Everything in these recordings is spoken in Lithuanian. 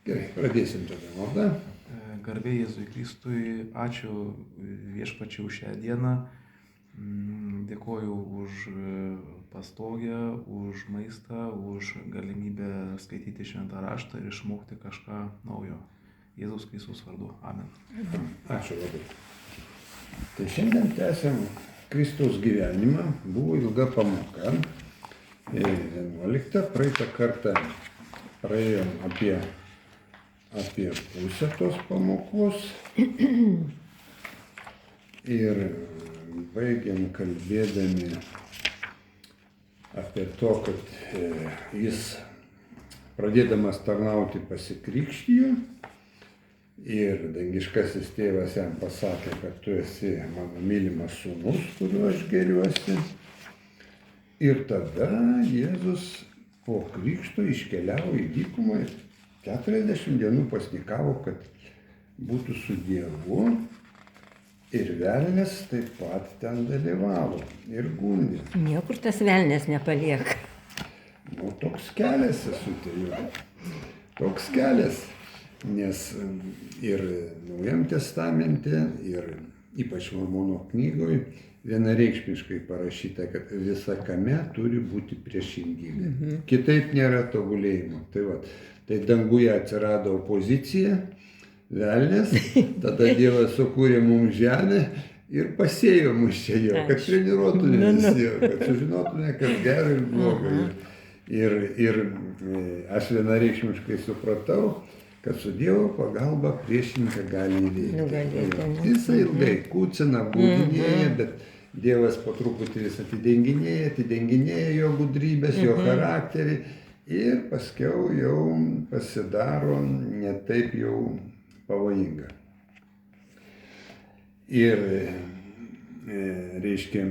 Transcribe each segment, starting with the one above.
Gerai, pradėsim tada maldą. Garbė Jėzui Kristui, ačiū Viešpačiui už šią dieną. Dėkoju už pastogę, už maistą, už galimybę skaityti šventą raštą ir išmokti kažką naujo. Jėzaus Kristaus vardu. Amen. Ačiū labai. Tai šiandien tęsiam Kristaus gyvenimą. Buvo ilga pamoka. 11. Praeitą kartą praėjom apie pusę tos pamokos ir baigėm kalbėdami apie to, kad jis pradėdamas tarnauti pasikrikštijo ir dangiškasis tėvas jam pasakė, kad tu esi mano mylimas sūnus, kuriuo aš gėriuosi. Ir tada Jėzus po krikšto iškeliavo į dykumą ir 40 dienų pasnikavo, kad būtų su Dievu, ir velnias taip pat ten dalyvavo ir gundė. Niekur tas velnias nepalieka. Nu, toks kelias esu tai jau. Toks kelias, nes ir Naujam testamente, ir ypač Mormono knygoje vienareikšmiškai parašyta, kad visa kame turi būti priešingybė. Kitaip nėra tobulėjimo. Tai danguje atsirado opozicija, velnias, tada Dievas sukūrė mums žemę ir pasėjo mus čia jau, kad treniruotume visi, kad sužinotume, kas gera ir bloga. Ir aš vienareikšmiškai supratau, kad su Dievo pagalba priešininką gali įveikti. Jisai ilgai kūcina, gudinėja, bet Dievas po truputį vis atidenginėja jo gudrybės, jo charakterį ir paskiau jau pasidaro ne taip jau pavojinga. Ir, reiškia,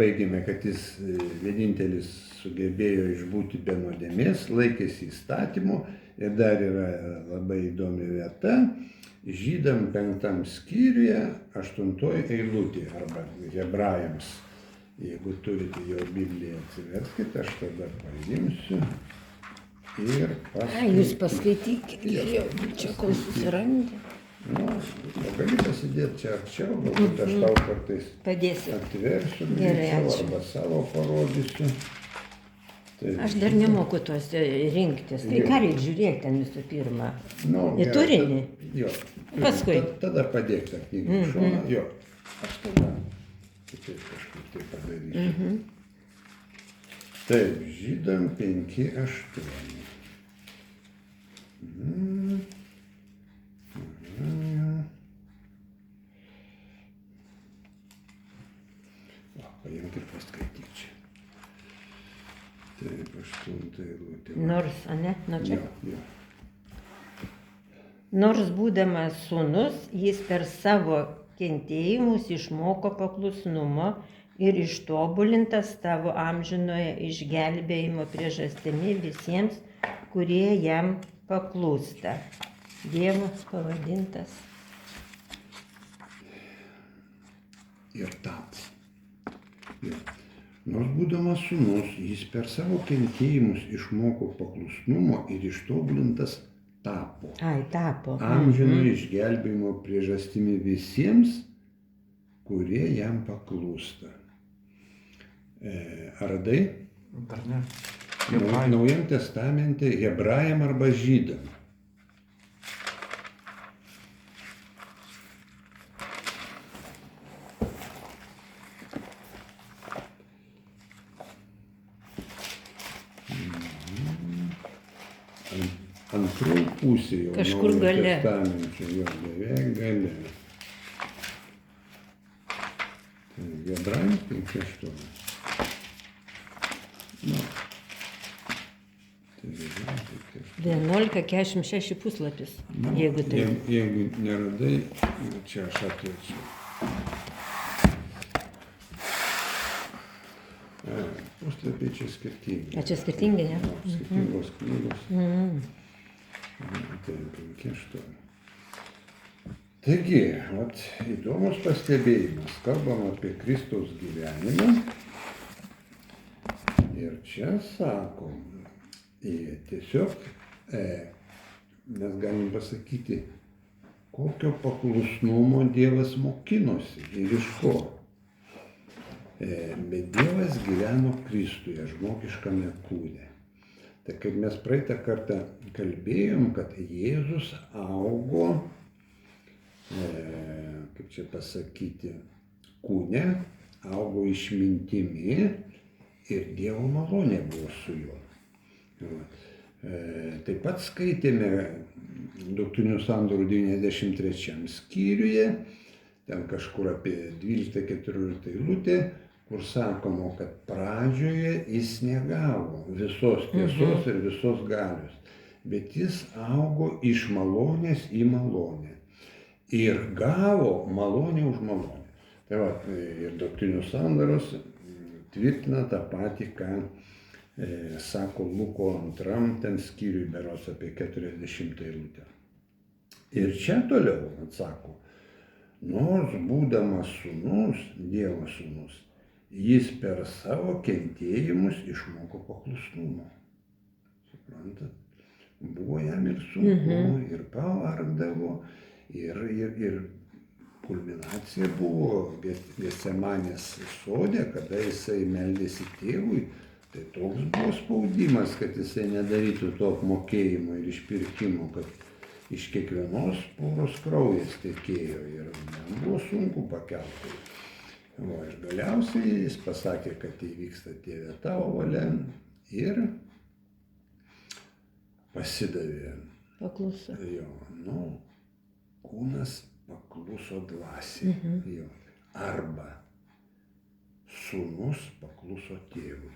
baigėme, kad jis vienintelis sugebėjo išbūti be nuodėmės, laikėsi įstatymų ir dar yra labai įdomi vieta. Žydam 5 skyriuje 8 eilutė arba hebrajams. Jeigu turite jo Bibliją, atsiverskite, aš tada paimsiu ir paskaitykite. Jūs paskaitykite, jau čia kol susirandi. Nu, gali pasidėti čia arčiau, galbūt aš tau kartais atversiu arba savo parodysiu. Aš dar nemoku tos rinktis. Tai ką reikia žiūrėti ten visų pirma? Į turinį? Jo. Paskui. Tada padėk tą knygą į šoną. Jo. Aš tada kitaip kažkaip tai padarysiu. Taip, Žydam 5:8. Paimk ir paskaityk čia. Taip, 8 eilutė. Nors, ane? Nu čia. Jo. Nors būdamas sūnus, jis per savo kentėjimus išmoko paklusnumo ir ištobulintas tavo amžinojo išgelbėjimo priežastimi visiems, kurie jam paklūsta. Dievo pavadintas. Ir tapo. Nors būdamas sūnus, jis per savo kentėjimus išmoko paklusnumo ir ištobulintas tapo. Tapo. Amžino išgelbėjimo priežastimi visiems, kurie jam paklūsta. Radai? Dar ne. Naujam testamente hebrajam arba žydam. Antrų pusė jau kažkur Naujojo gale. testamenčio, jo beveik gale. Tai Hebrajams 5:8. Nu. Tai 11:46 puslapis, jeigu tai. Jeigu neradai, čia aš atverčiu. Puslapiai čia skirtingi. Čia skirtingi, ne? Skirtingos knygos. Tai 5:8. Taigi, įdomus pastebėjimas. Kalbam apie Kristaus gyvenimą. Ir čia sakom, tiesiog mes galim pasakyti, kokio paklusnumo Dievas mokinosi ir iš ko. Bet Dievas gyveno Kristuje, žmogiškame kūne. Tai kaip mes praeitą kartą kalbėjom, kad Jėzus augo, kaip čia pasakyti, kūne, augo išmintimi ir Dievo malonė buvo su juo. Taip pat skaitėme Doktrinių sandorų 93 skyriuje, ten kažkur apie 12-14 eilutė, kur sakoma, kad pradžioje jis negavo visos tiesos ir visos galios, bet jis augo iš malonės į malonę ir gavo malonę už malonę. Tai va, ir Doktrinių sandoros tvirtina tą patį, ką sako Luko 2 ten skyriui berods apie 40 eilutę. Ir čia toliau atsako, nors būdamas sūnus, Dievo sūnus, jis per savo kentėjimus išmoko paklusnumo. Suprantat? Buvo jam ir sunku, ir pavargdavo, ir kulminacija buvo Getsemanės sode, kada jisai meldėsi tėvui, tai toks buvo spaudimas, kad jisai nedarytų to apmokėjimo ir išpirkimo, kad iš kiekvienos poros kraujas tekėjo ir jam buvo sunku pakelti. O ir galiausiai jis pasakė, kad įvyksta Tėve tavo valia ir pasidavė. Pakluso. Jo, kūnas pakluso dvasiai. Jo. Arba sūnus pakluso tėvui.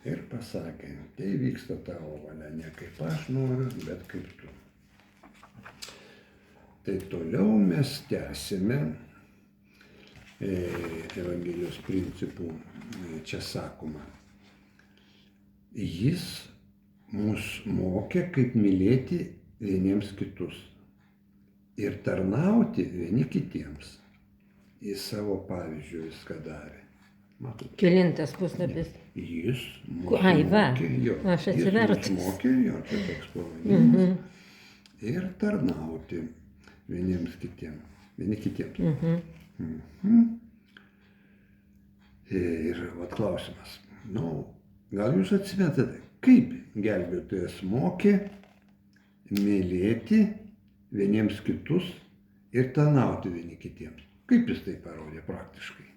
Ir pasakė, tai vyksta tavo valia, ne kaip aš noriu, bet kaip tu. Tai toliau mes tęsime Evangelijos principų, čia sakoma. Jis mus mokė, kaip mylėti vieniems kitus ir tarnauti vieni kitiems. Jis savo pavyzdžių viską darė. Matot? Kelintas puslapis. Jis mus mokė, aš atsivertus. Jis mus mokė, jo, čia toks pavadinimas, ir tarnauti vieni kitiems. Ir vat klausimas, gal jūs atsimenate, kaip gelbėtojas mokė mylėti vieniems kitus ir tarnauti vieni kitiems? Kaip jis tai parodė praktiškai?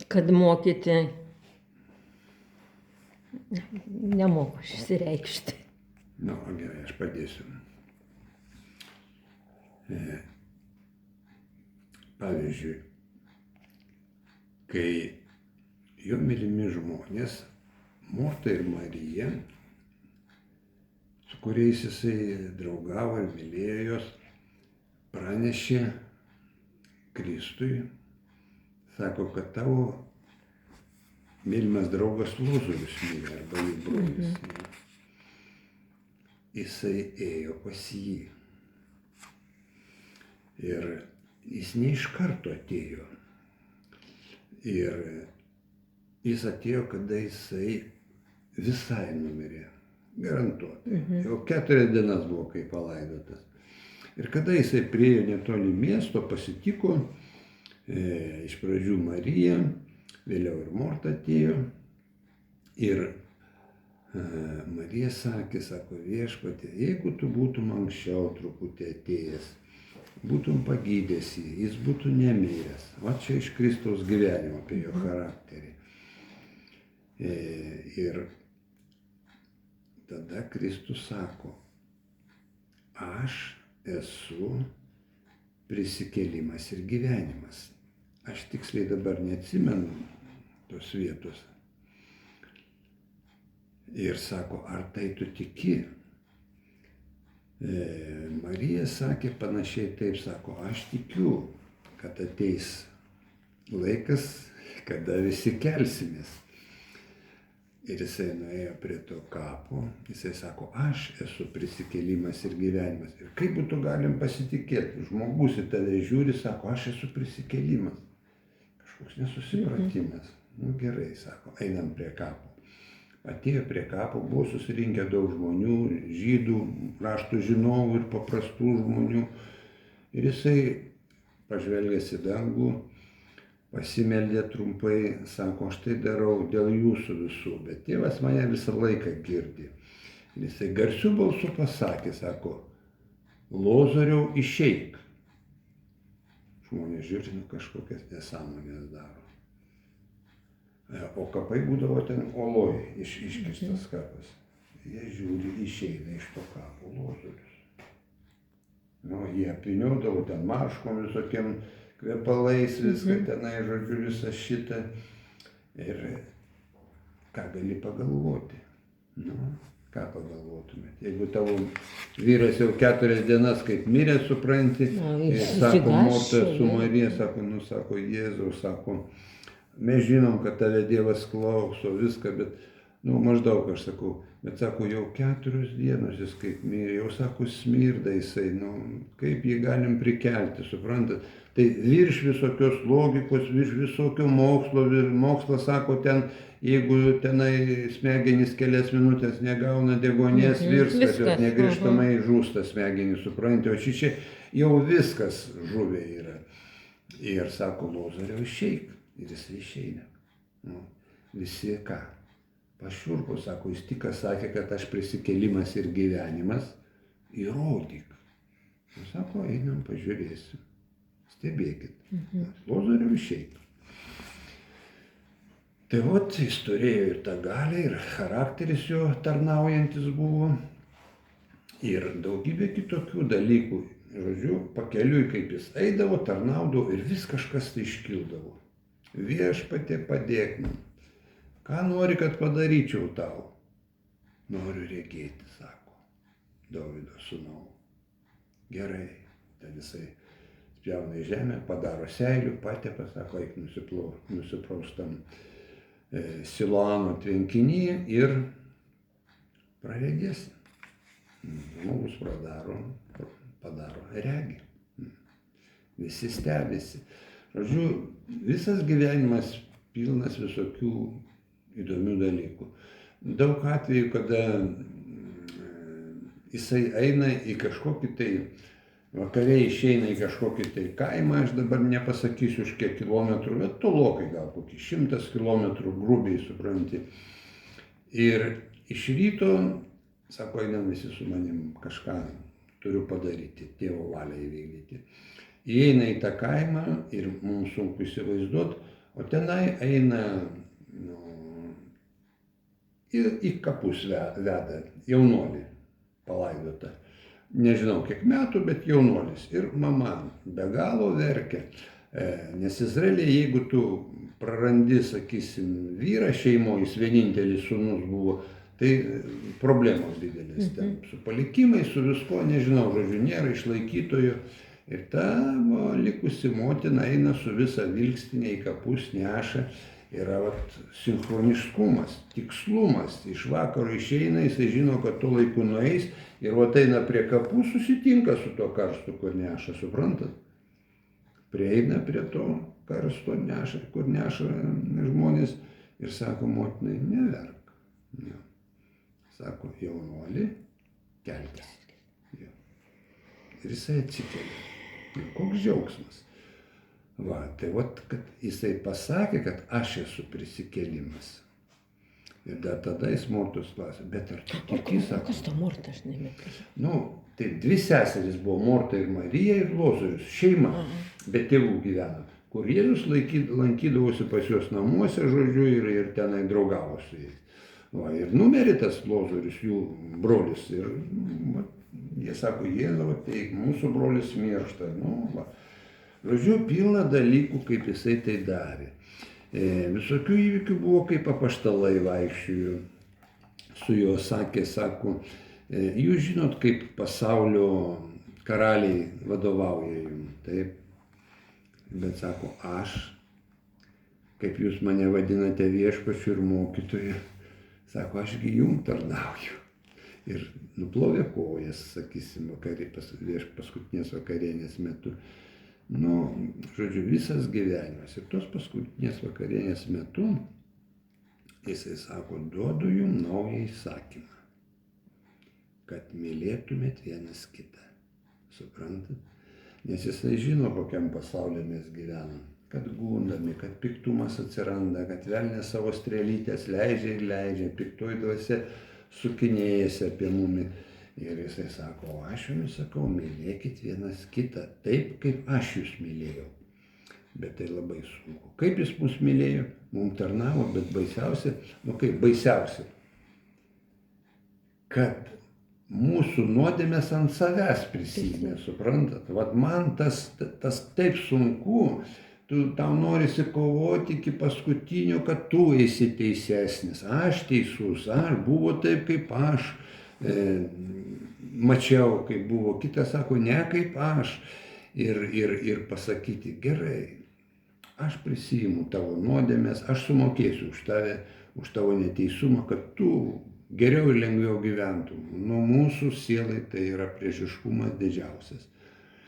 Kad mokyti, nemoku aš išsireikšti. Gerai, aš padėsiu. Pavyzdžiui, kai jo mylimi žmonės, Morta ir Marija, su kuriais jisai draugavo ir mylėjo juos, pranešė Kristui, sako, kad tavo mylimas draugas Lozorius mirė, arba jų brolis. Jisai ėjo pas jį. Ir jis ne iš karto atėjo. Ir jis atėjo, kada jisai visai numirė. Garantuotai. Jau 4 dienas buvo, kai palaidotas. Ir kada jisai priėjo netoli miesto, pasitiko iš pradžių Mariją, vėliau ir Morta atėjo. Ir Marija sakė, sako, Viešpatie, jeigu tu būtum anksčiau truputį atėjęs, būtum pagydęs jį, jis būtų nemiręs. O čia iš Kristaus gyvenimo apie jo charakterį. Ir tada Kristus sako, aš esu prisikėlimas ir gyvenimas. Aš tiksliai dabar neatsimenu tos vietos. Ir sako, ar tai tu tiki? Marija sakė panašiai taip, sako, aš tikiu, kad ateis laikas, kada visi kelsimės. Ir jisai nuėjo prie to kapo, jisai sako, aš esu prisikėlimas ir gyvenimas. Ir kaip būtų galim pasitikėti, žmogus į tave žiūri, sako, aš esu prisikėlimas. Kažkoks nesusipratimas. Nu gerai, sako, einam prie kapo. Atėjo prie kapo, buvo susirinkę daug žmonių, žydų, raštų žinovų ir paprastų žmonių. Ir jisai pažvelgęs į dangų, pasimeldė trumpai, sako, aš tai darau dėl jūsų visų, bet tėvas mane visą laiką girdi. Ir jisai garsiu balsu pasakė, sako, Lozoriau, išeik. Žmonės žiūri, kažkokias nesąmonės daro. O kapai būdavo ten oloj, iškirstas kapas. Jie žiūri, išeina iš to kapo Lozorius. Nu, jie apvyniodavo ten marškom visokiem kvepalais, viską tenai, žodžiu, visą šitą. Ir ką gali pagalvoti? Nu, ką pagalvotumėt? Jeigu tavo vyras jau 4 dienas kaip mirė, supranti, ir sako, Morta su Marija, sako, nu, sako, Jėzau, sako, mes žinom, kad tave Dievas klauso, viską, bet, nu, maždaug aš sakau, bet sako, jau 4 dienos jis kaip mirė, jau sako, smirda jisai, nu, kaip jį galim prikelti, suprantat? Tai virš visokios logikos, virš visokio mokslo, mokslas sako ten, jeigu tenai smegenys kelias minutės negauna deguonies, virsta, jos negrįžtamai žūsta smegenys, suprantate, o čia jau viskas žuvė yra. Ir sako, Lozoriau, išeik. Ir jis išeina. Nu, visi ką? Pašiurpo, sako, jis tik sakė, kad aš prisikėlimas ir gyvenimas, įrodyk. Jis sako, einam, pažiūrėsim. Stebėkit. Lozoriau, išeik. Tai vat, jis turėjo ir tą galią, ir charakteris jo tarnaujantis buvo, ir daugybė kitokių dalykų. Žodžiu, pakeliui, kaip jis eidavo, tarnaudavo ir vis kažkas tai iškildavo. Viešpatie, padėk man. Ką nori, kad padaryčiau tau? Noriu regėti, sako Dovydo sūnau. Gerai, ten jisai spjauna į žemę, padaro seilių, patepa, sako, eik nusipraustam Siloano tvenkinį ir praregėsi. Žmogus padaro regi. Visi stebisi. Žodžiu, visas gyvenimas pilnas visokių įdomių dalykų. Daug atvejų, kada jisai eina į kažkokį tai, vakare išeina į kažkokį tai kaimą, aš dabar nepasakysiu už kiek kilometrų, bet tolokai gal kokį 100 kilometrų grubiai, supranti. Ir iš ryto, sako, einam visi su manim, kažką turiu padaryti, tėvo valią įvykdyti. Įeina į tą kaimą ir mums sunku įsivaizduoti, o tenai eina, į kapus veda jaunuolį palaidotą. Nežinau kiek metų, bet jaunuolis. Ir mama be galo verkia, nes Izraelyje, jeigu tu prarandi, sakysim, vyrą šeimoje, jis vienintelis sūnus buvo, tai problemos didelės ten. Su palikimais, su visko, nežinau, žodžiu, nėra išlaikytojų. Ir ta likusi motina eina su visa vilkstinė į kapus, neša. Yra sinchroniškumas, tikslumas. Iš vakaro išeina, jisai žino, kad tuo laiku nueis ir eina prie kapų, susitinka su tuo karstu, kur neša, suprantat? Prieina prie to karsto, kur neša žmonės ir sako motinai, neverk. Ja. Sako, jaunuoli, kelkis. Ja. Ir jisai atsikelia. Ir koks džiaugsmas. Va, tai vat, kad jisai pasakė, kad aš esu prisikėlimas. Ir dar tada jis Mortos klausė, bet ar tu tiki, sako? Kas to Morta, aš nematau? Nu, tai 2 seserys buvo, Morta ir Marija ir Lozorius, šeima, bet tėvų gyveno. Kur Jėzus lankydavosi pas juos namuose, žodžiu, ir tenai draugavo su jais. Va, ir numerė tas Lozorius, jų brolis. Ir va, jie sako, Jėzau, tai mūsų brolis miršta. Nu, va. Žodžiu, pilna dalykų, kaip jisai tai darė. Visokių įvykių buvo, kaip apaštalai vaikščiojo. Su juo sako, jūs žinot, kaip pasaulio karaliai vadovauja jums, taip? Bet sako, aš, kaip jūs mane vadinate viešpačiu ir mokytoju, Sako, ašgi jum tarnauju. Ir nuplovė kojas, sakysim, paskutinės vakarienės metu. Nu, žodžiu, visas gyvenimas. Ir tos paskutinės vakarienės metu jisai sako, duodu jum naują įsakymą, kad mylėtumėt vienas kitą. Suprantat? Nes jisai žino, kokiam pasaulyje mes gyvenam. Kad gundami, kad piktumas atsiranda, kad velnias savo strėlytės leidžia ir leidžia, piktoji dvasia sukinėjasi apie mumi. Ir jisai sako, o aš jums sakau, mylėkit vienas kitą taip, kaip aš jūs mylėjau. Bet tai labai sunku. Kaip jis mus mylėjo, mums tarnavo, bet baisiausia, baisiausia, kad mūsų nuodėmės ant savęs prisimė, suprantat? Vat man tas taip sunku, tau norisi kovoti iki paskutinio, kad tu esi teisesnis, aš teisus, ar buvo taip, kaip aš mačiau, kaip buvo. Kitas sako, ne kaip aš. Ir pasakyti, gerai, aš prisiimu tavo nuodėmės, aš sumokėsiu už tave, už tavo neteisumą, kad tu geriau ir lengviau gyventum. Nuo mūsų sielai tai yra priešiškumas didžiausias.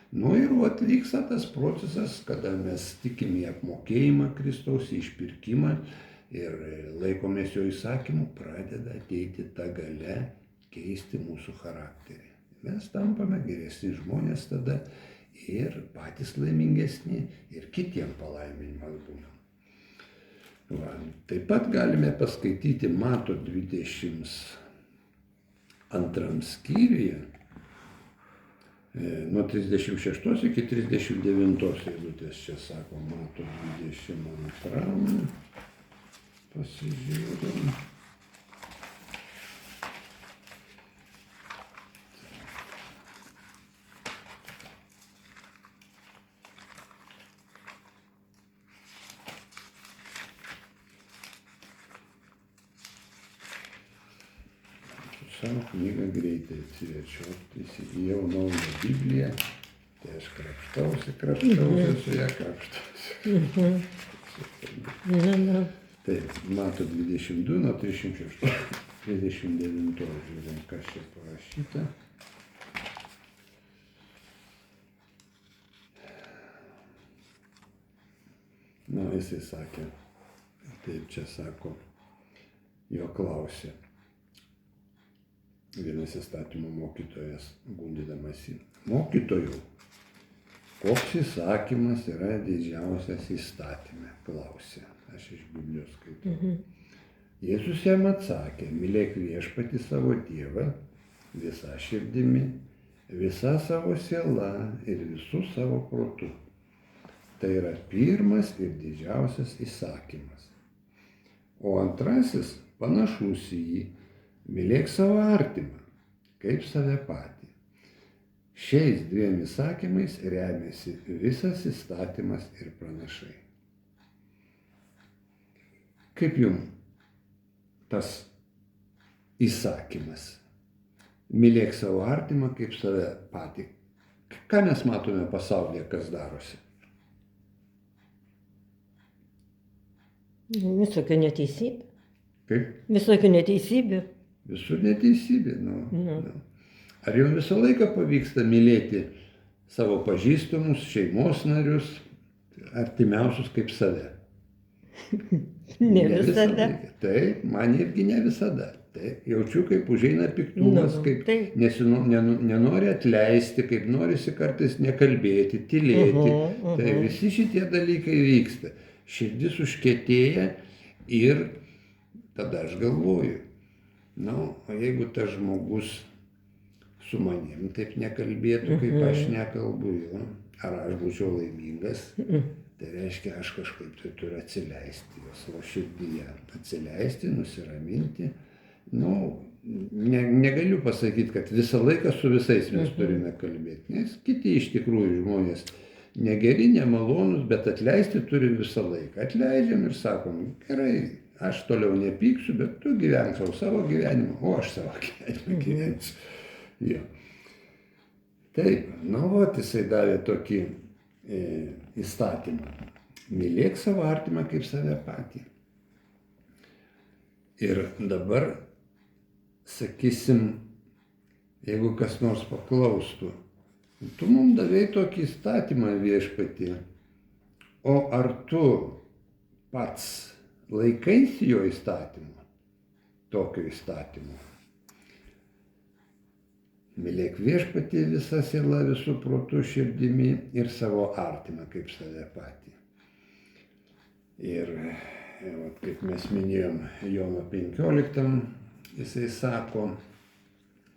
Nu ir vyksta tas procesas, kada mes tikim į apmokėjimą Kristaus, į išpirkimą ir laikomės jo įsakymų, pradeda ateiti ta galia keisti mūsų charakterį. Mes tampame geresni žmonės tada ir patys laimingesni ir kitiem palaiminimas būna. Va. Taip pat galime paskaityti Mato 22 skyriuje, nuo 36 iki 39 eilutės, čia sako Mato 22, pasižiūrėjom. Savo knygą greitai atsiverčiau, įsigijau naują Bibliją, tai aš krapštausi su ją krapštausi. Taip, Mato 22 nuo 36, 39, žiūrėjom, kas čia parašyta. Na, jisai sakė, taip čia sako, jo klausė. Vienas įstatymo mokytojas, gundydamas jį. Mokytojau, koks įsakymas yra didžiausias įstatyme? Klausė. Aš iš Biblijos skaitau. Jėzus jam atsakė, mylėk viešpatį savo Dievą visą širdimi, visą savo sielą ir visų savo protu. Tai yra pirmas ir didžiausias įsakymas. O antrasis panašus į jį. Mylėk savo artimą, kaip save patį. Šiais dviem įsakymais remiasi visas įstatymas ir pranašai. Kaip jums tas įsakymas? Mylėk savo artimą, kaip save patį. Ką mes matome pasaulyje, kas darosi? Visokių neteisybė. Kaip? Visokių neteisybių. Visur neteisybė. Ar jums visą laiką pavyksta mylėti savo pažįstamus, šeimos narius, artimiausius kaip save? Ne visada. Taip, man irgi ne visada. Taip, jaučiu, kaip užeina piktumas, kaip nenori atleisti, kaip norisi kartais nekalbėti, tylėti. Tai visi šitie dalykai vyksta. Širdis užkietėja ir tada aš galvoju, o jeigu tas žmogus su manim taip nekalbėtų, kaip aš nekalbu, ar aš būčiau laimingas, tai reiškia, aš kažkaip tai turiu atsileisti jo savo širdyje, atsileisti, nusiraminti. Negaliu pasakyti, kad visą laiką su visais mes turime kalbėti, nes kiti iš tikrųjų žmonės negeri, nemalonus, bet atleisti turi visą laiką. Atleidžiam ir sakom, gerai, aš toliau nepyksiu, bet tu gyvenk savo gyvenimą, o aš savo gyvenimą gyvensiu. Jo. Taip, jisai davė tokį įstatymą. Mylėk savo artimą kaip save patį. Ir dabar, sakysim, jeigu kas nors paklaustų, tu mums davei tokį įstatymą, Viešpatie, o ar tu pats laikaisi jo įstatymo, tokio įstatymo? Mylėk Viešpatį visa siela, visų protų, širdimi ir savo artimą kaip save patį. Ir kaip mes minėjom Jono 15, jisai sako,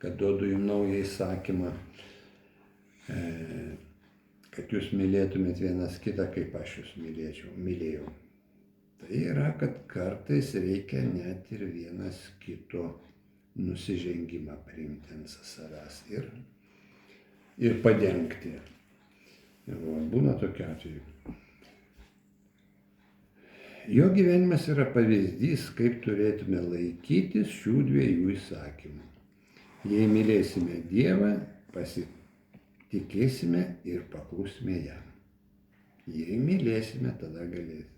kad duodu jums naują įsakymą, kad jūs mylėtumėt vienas kitą, kaip aš jūs mylėjau. Tai yra, kad kartais reikia net ir vienas kito nusižengimą priimti ant savęs ir padengti. Būna tokiu atveju. Jo gyvenimas yra pavyzdys, kaip turėtume laikytis šių dviejų įsakymų. Jei mylėsime Dievą, pasitikėsime ir paklusime jam. Jei mylėsime, tada galėsime.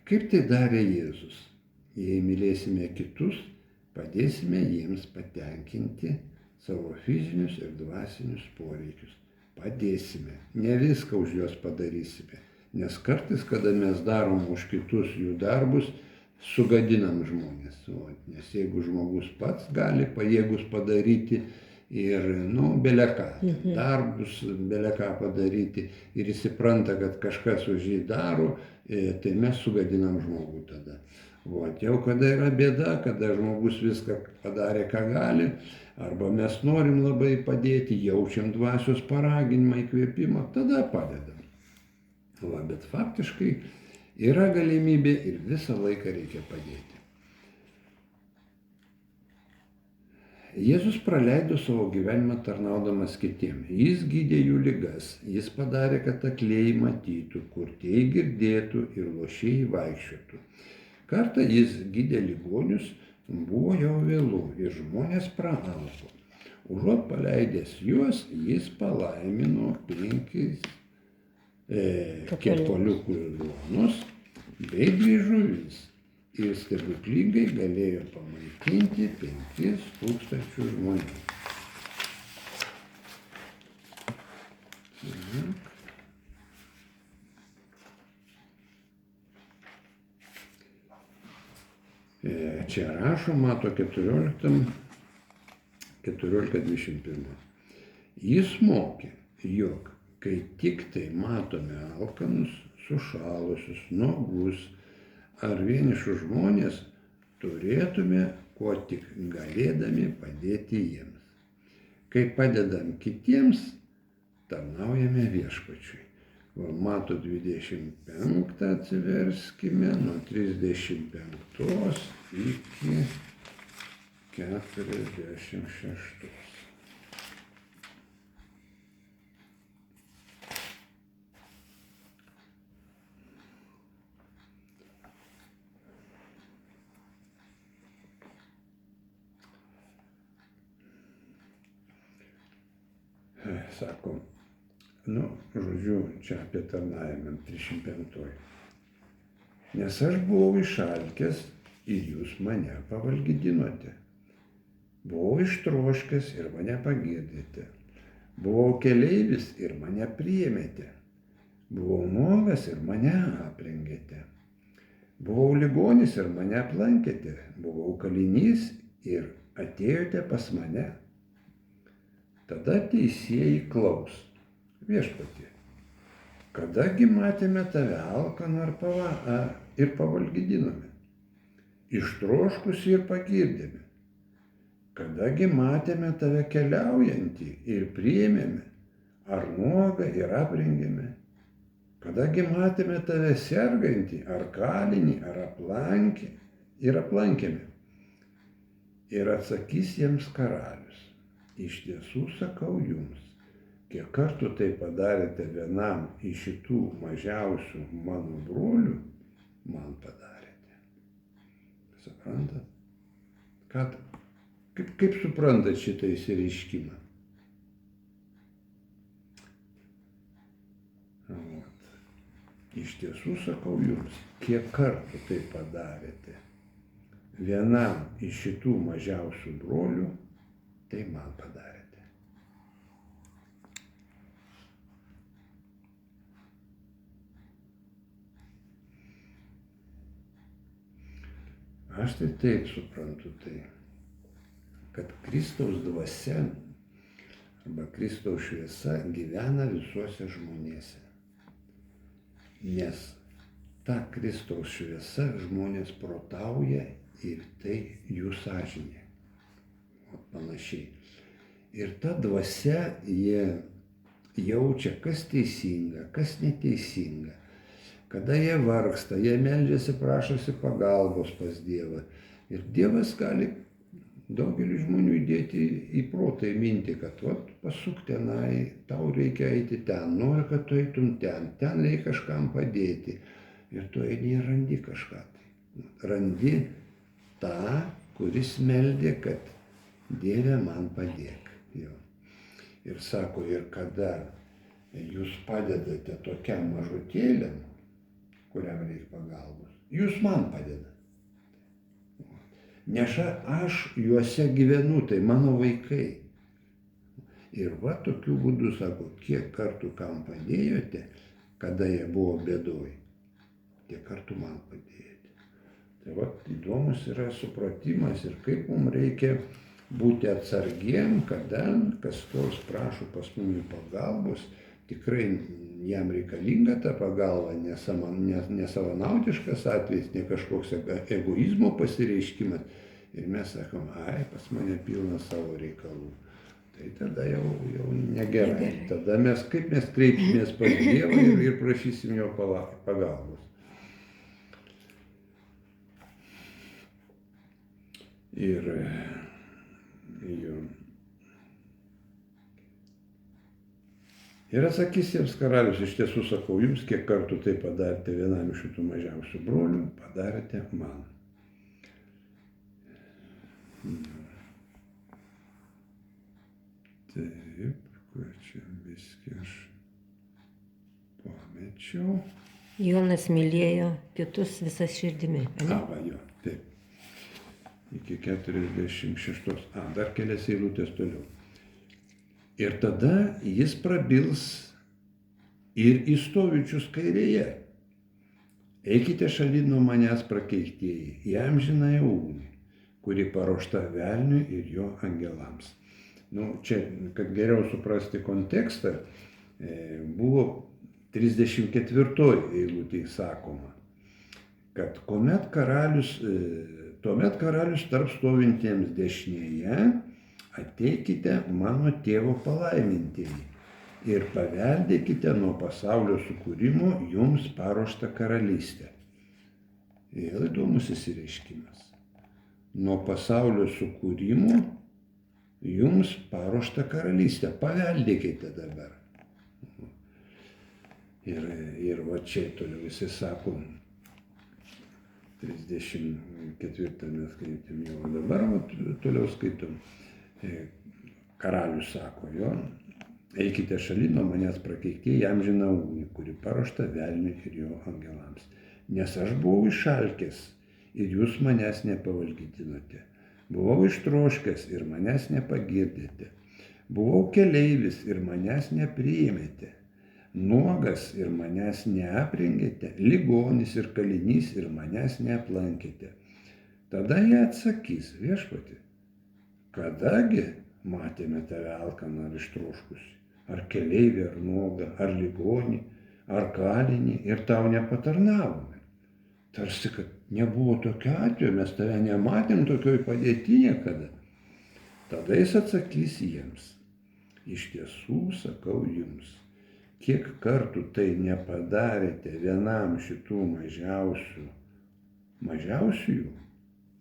Kaip tai darė Jėzus? Jei mylėsime kitus, padėsime jiems patenkinti savo fizinius ir dvasinius poreikius. Padėsime. Ne viską už juos padarysime. Nes kartais, kada mes darom už kitus jų darbus, sugadinam žmonės. Nes jeigu žmogus pats gali pajėgus padaryti ir, beleką, darbus, beleką padaryti ir jis supranta, kad kažkas už jį daro, tai mes sugadinam žmogų tada. Jau kada yra bėda, kada žmogus viską padarė, ką gali, arba mes norim labai padėti, jaučiam dvasios paraginimą, įkvėpimą, tada padedam. Bet faktiškai yra galimybė ir visą laiką reikia padėti. Jėzus praleido savo gyvenimą tarnaudamas kitiems. Jis gydė jų ligas, jis padarė, kad aklieji matytų, kurtieji girdėtų ir luošieji vaikščiotų. Kartą jis gydė ligonius, buvo jau vėlu ir žmonės praalko. Užuot paleidęs juos, jis palaimino 5 kepaliukų duonos bei 2 žuvis ir stebuklingai galėjo pamaitinti 5000 žmonių. Čia rašo, mato 14:21. Jis mokė, jog kai tik tai matome alkanus, sušalusius, nuogus ar vienišus žmonės, turėtume kuo tik galėdami padėti jiems. Kai padedam kitiems, tarnaujame Viešpačiui. Mato 25 atsiverskime, nuo 35 iki 46. Sako, žodžiu, čia apie tarnavimą 35. Nes aš buvau išalkęs ir jūs mane pavalgydinote. Buvau ištroškęs ir mane pagirdėte. Buvau keleivis ir mane priėmėte. Buvau nuogas ir mane aprengėte. Buvau ligonis ir mane aplankėte. Buvau kalinys ir atėjote pas mane. Tada teisieji klaus: Viešpatie, kadagi matėme tave alkaną ir pavalgydinome, ištroškusį ir pagirdėme? Kadagi matėme tave keliaujantį ir priėmėme, ar nuogą ir aprengėme? Kadagi matėme tave sergantį, ar kalinį, ar aplankėme? Ir atsakys jiems karalius: iš tiesų sakau jums, kiek kartų tai padarėte vienam iš šitų mažiausių mano brolių, man padarėte. Suprantat? Kaip suprantat šitą išsireiškimą? Iš tiesų tiesų sakau jums, kiek kartų tai padarėte vienam iš šitų mažiausių brolių, tai man padarėte. Aš tai taip suprantu tai, kad Kristaus dvasia arba Kristaus šviesa gyvena visuose žmonėse. Nes ta Kristaus šviesa žmonės protauja ir tai jų sąžinė. O panašiai. Ir ta dvasia jie jaučia, kas teisinga, kas neteisinga. Kada jie vargsta, jie meldžiasi, prašosi pagalbos pas Dievą. Ir Dievas gali daugelį žmonių įdėti į protą, į mintį, kad pasuk tenai, tau reikia eiti ten, nori, kad tu eitum ten reikia kažkam padėti. Ir tu eini ir randi kažką. Randi tą, kuris meldė, kad Dieve man padėk. Jo. Ir sako, ir kada jūs padedate tokiam mažutėliam, kuriam reikia pagalbos, jūs man padedate. Nes aš juose gyvenu, tai mano vaikai. Ir va tokiu būdu, sako, kiek kartų kam padėjote, kada jie buvo bėdoj, tiek kartų man padėjote. Tai va įdomus yra supratimas ir kaip mums reikia būti atsargiem, kada kas nors prašo pas mumi pagalbos, tikrai jam reikalinga ta pagalba, nesavanaudiškas atvejis, ne kažkoks egoizmo pasireiškimas. Ir mes sakom, ai, pas mane pilna savo reikalų. Tai tada jau negerai. Tada mes kreipsimės pas Dievą ir prašysim jo pagalbos. Ir atsakys jiems karalius, iš tiesų sakau jums, kiek kartų tai padarėte vienam iš šitų mažiausių brolių, padarėte man. Taip, kur čia viską aš pamečiau. Jonas mylėjo kitus visą širdimi. Va, jo, taip. Iki 46. Dar kelias eilutės toliau. Ir tada jis prabils ir į stovinčius kairėje. Eikite šalin nuo manęs prakeiktieji, į amžinąją ugnį, kuri paruošta velniui ir jo angelams. Čia, kad geriau suprasti kontekstą, buvo 34 eilutėje sakoma, kad tuomet karalius tarp stovintiems dešinėje, ateikite mano tėvo palaimintieji ir paveldėkite nuo pasaulio sukūrimo jums paruoštą karalystę. Vėl įdomus išsireiškimas. Nuo pasaulio sukūrimo jums paruoštą karalystę. Paveldėkite dabar. Ir va čia toliau visi sako, 34 mes skaitėm jau, dabar toliau skaitom. Karalius sako jo, eikite šalin nuo manęs prakeiktieji amžiną ugnį, kuri paruošta velniui ir jo angelams. Nes aš buvau išalkęs ir jūs manęs nepavalgydinote. Buvau ištroškęs ir manęs nepagirdėte. Buvau keleivis ir manęs nepriėmėte. Nuogas ir manęs neaprengėte. Ligonis ir kalinys ir manęs neaplankėte. Tada jie atsakys, viešpatie, kadagi matėme tave alkaną ar ištroškusį, ar keleivį, ar nuogą, ar ligonį, ar kalinį ir tau nepatarnavome. Tarsi, kad nebuvo tokio atveju, mes tave nematėm tokioj padėty niekada. Tada jis atsakys jiems, iš tiesų sakau jums, kiek kartų tai nepadarėte vienam šitų mažiausiųjų,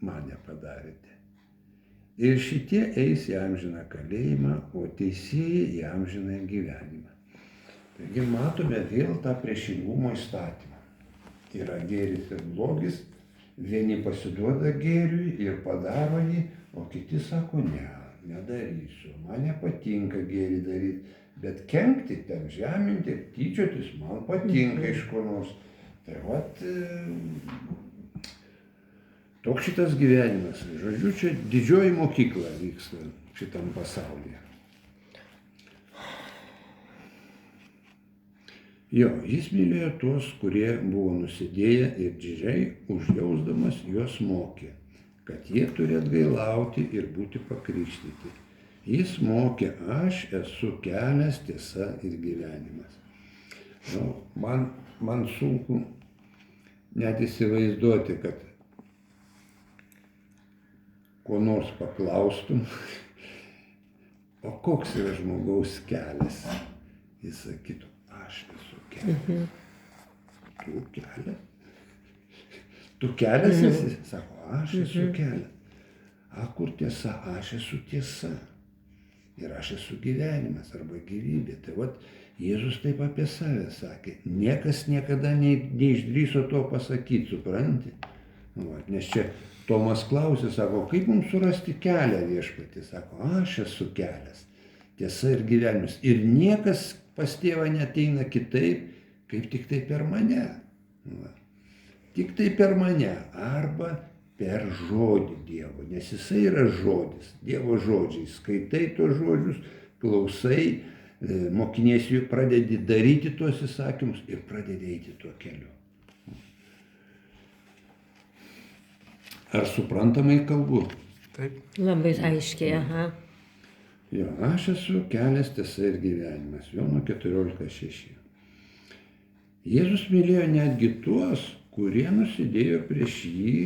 man nepadarėte. Ir šitie eis į amžiną kalėjimą, o teisieji į amžiną gyvenimą. Taigi matome vėl tą priešingumo įstatymą. Yra gėris ir blogis, vieni pasiduoda gėriui ir padaro jį, o kiti sako, ne, nedarysiu, man nepatinka gėrį daryti, bet kenkti ten, žeminti, tyčiotis man patinka iš ko nors. Tai vat, toks šitas gyvenimas. Žodžiu, čia didžioji mokykla vyksta šitam pasaulyje. Jo, jis mylėjo tuos, kurie buvo nusidėję ir didžiai užjausdamas juos mokė, kad jie turi atgailauti ir būti pakrikštyti. Jis mokė, aš esu kelias, tiesa ir gyvenimas. Nu, man sunku net įsivaizduoti, kad ko nors paklaustum, o koks yra žmogaus kelias, jis sakytų, aš esu kelias. Tu kelias? Tu kelias esi? Sako, aš esu kelias. A, kur tiesa? Aš esu tiesa. Ir aš esu gyvenimas arba gyvybė. Tai vat Jėzus taip apie save sakė. Niekas niekada neišdrįso to pasakyti, supranti? Nes čia Tomas klausė, sako, kaip mums surasti kelią viešpatį? Sako, aš esu kelias, tiesa ir gyvenimas. Ir niekas pas tėvą neateina kitaip, kaip tik tai per mane. Tik tai per mane arba per žodį Dievo, nes jisai yra žodis, Dievo žodžiai. Skaitai tos žodžius, klausai, mokiniesi jų, pradedi daryti tuos įsakymus ir pradedi eiti tuo keliu. Ar suprantamai kalbu? Taip. Labai aiškiai, aha. Jo, aš esu kelias, tiesa ir gyvenimas. Jono 14:6. Jėzus mylėjo netgi tuos, kurie nusidėjo prieš jį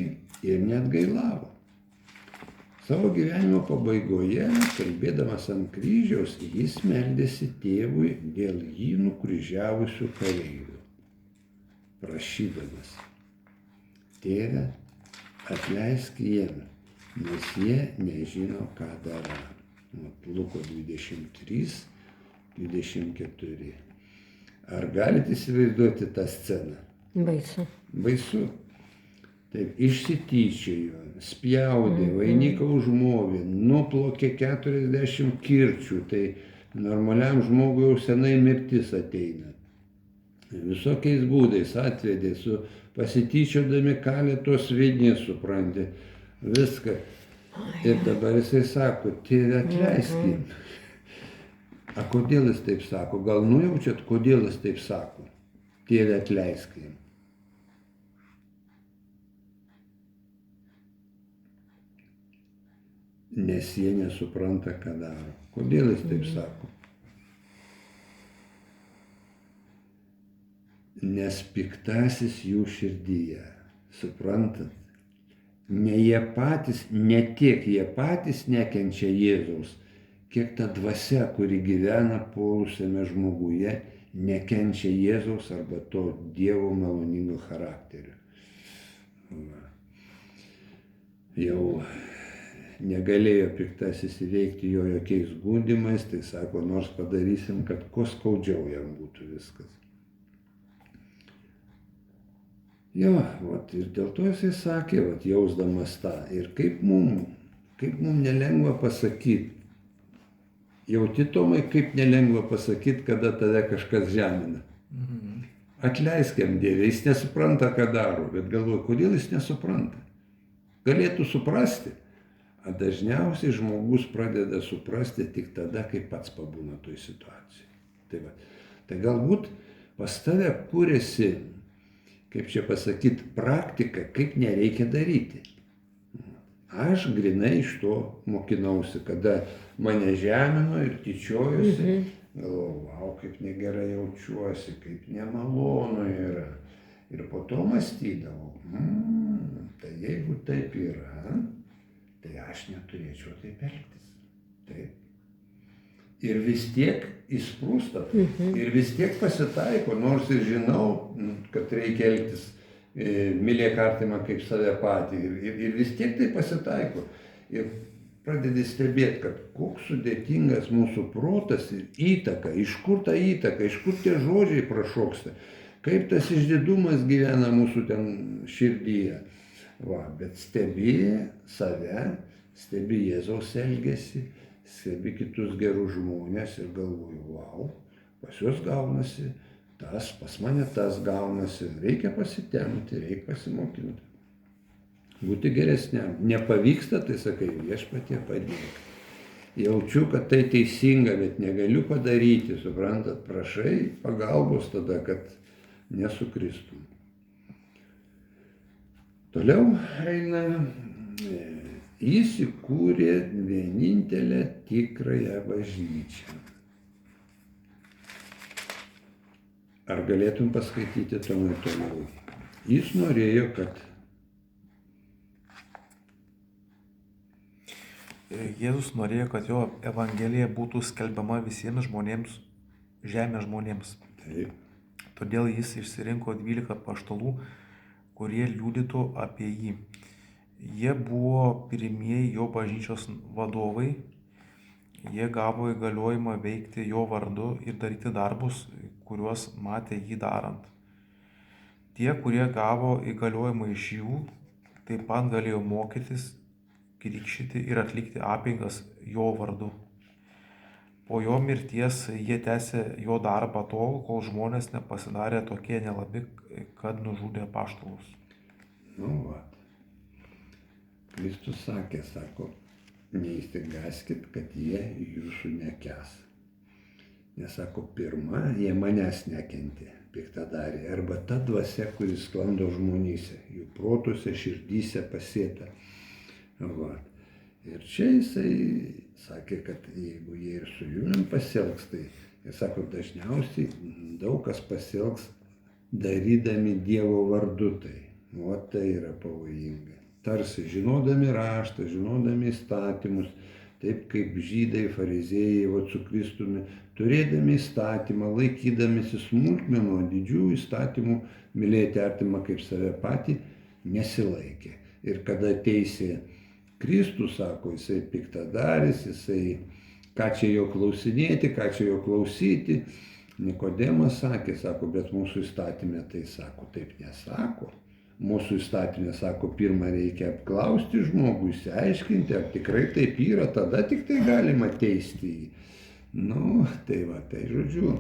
ir neatgailavo. Savo gyvenimo pabaigoje, kalbėdamas ant kryžiaus, jis meldėsi tėvui dėl jį nukryžiavusių kareivių, prašydamas, tėve, atleisk jiem, nes jie nežino, ką daro. Luko 23, 24. Ar galite įsivaizduoti tą sceną? Baisu. Baisu. Taip, išsityčiojo, spjaudė, vainiką užmovė, nuplaukė 40 kirčių, tai normaliam žmogui jau senai mirtis ateina. Visokiais būdais atvedė, su pasityčiodami kalė tos vidinės, supranti, viską. Ir dabar jisai sako, tėve atleisk jiem. A kodėl jis taip sako? Gal nujaučiat, kodėl jis taip sako? Tėve atleisk jiem. Nes jie nesupranta, ką daro. Kodėl jis taip sako? Nes piktasis jų širdyje. Suprantat? Ne jie patys, ne tiek jie patys nekenčia Jėzaus, kiek ta dvasia, kuri gyvena puolusiame žmoguje, nekenčia Jėzaus arba to Dievo maloningo charakterio. Jau negalėjo piktasis įveikti jo jokiais gundimais, tai sako, nors padarysim, kad kuo skaudžiau jam būtų viskas. Jo, vat, ir dėl to jisai sakė, vat, jausdamas tą. Ir kaip mum nelengva pasakyti, jauti, Tomai, kaip nelengva pasakyti, kada tave kažkas žemina. Atleisk jam, Dieve, jis nesupranta, ką daro, bet galvoju, kodėl jis nesupranta. Galėtų suprasti. O dažniausiai žmogus pradeda suprasti tik tada, kai pats pabūna toj situacijai. Tai galbūt pas tave kūrėsi, kaip čia pasakyti, praktika, kaip nereikia daryti. Aš grinai iš to mokinausi, kada mane žemino ir tyčiojusi, galvoju, vau, kaip negerai jaučiuosi, kaip nemalonu yra. Ir po to mąstydavau, tai jeigu taip yra, tai aš neturėčiau taip elgtis. Taip. Ir vis tiek įsprūsta, ir vis tiek pasitaiko, nors ir žinau, kad reikia elgtis, mylėk artimą kaip save patį. Ir vis tiek tai pasitaiko. Ir pradedi stebėti, kad koks sudėtingas mūsų protas ir įtaka, iš kur ta įtaka, iš kur tie žodžiai prašoksta, kaip tas išdidumas gyvena mūsų ten širdyje. Va, bet stebi save, stebi Jėzaus elgesį, stebi kitus gerus žmonės ir galvoju, vau, pas juos gaunasi pas mane tas gaunasi, reikia pasitempti, reikia pasimokinti. Būti geresniam. Nepavyksta, tai sakai, Viešpatie padėk. Jaučiu, kad tai teisinga, bet negaliu padaryti, suprantat, prašai pagalbos tada, kad nesukristum. Toliau eina, jis įkūrė vienintelę tikrąją bažnyčią. Ar galėtum paskaityti Tomai toliau? Jis norėjo, kad Jėzus norėjo, kad jo evangelija būtų skelbiama visiems žmonėms, žemės žmonėms. taip, Todėl jis išsirinko 12 apaštalų, kurie liudytų apie jį. Jie buvo pirmieji jo bažnyčios vadovai. Jie gavo įgaliojimą veikti jo vardu ir daryti darbus, kuriuos matė jį darant. Tie, kurie gavo įgaliojimą iš jų, taip pat galėjo mokytis, krikštyti ir atlikti apeigas jo vardu. Po jo mirties jie tęsė jo darbą tol, kol žmonės nepasidarė tokie nelabi, kad nužudė apaštalus. nu va. Kristus sakė, sako, neįsigaskit, kad jie jūsų nekęs. Nes sako, pirma, jie manęs nekentė, piktadarė, arba ta dvasia, kuris sklando žmonyse, jų protuose, širdyse pasėta. Va. Ir čia jisai sakė, kad jeigu jie ir su jumi pasielgs, tai jis sako, dažniausiai daug kas pasielgs darydami Dievo vardu tai. O tai yra pavojinga. Tarsi žinodami raštą, žinodami įstatymus, taip kaip žydai, fariziejai, su Kristumi, turėdami įstatymą, laikydamisi smulkmenų, didžiųjų įstatymų, mylėti artimą kaip save patį, nesilaikė. Ir kada teisė Kristus, sako, jisai piktadaris, jisai, ką čia jo klausinėti, ką čia jo klausyti. Nikodemas sakė, sako, bet mūsų įstatymė tai sako, taip nesako. Mūsų įstatymė sako, pirmą reikia apklausti žmogų, išsiaiškinti, ar tikrai taip yra, tada tik tai galima teisti jį. Nu, tai va, tai žodžiu.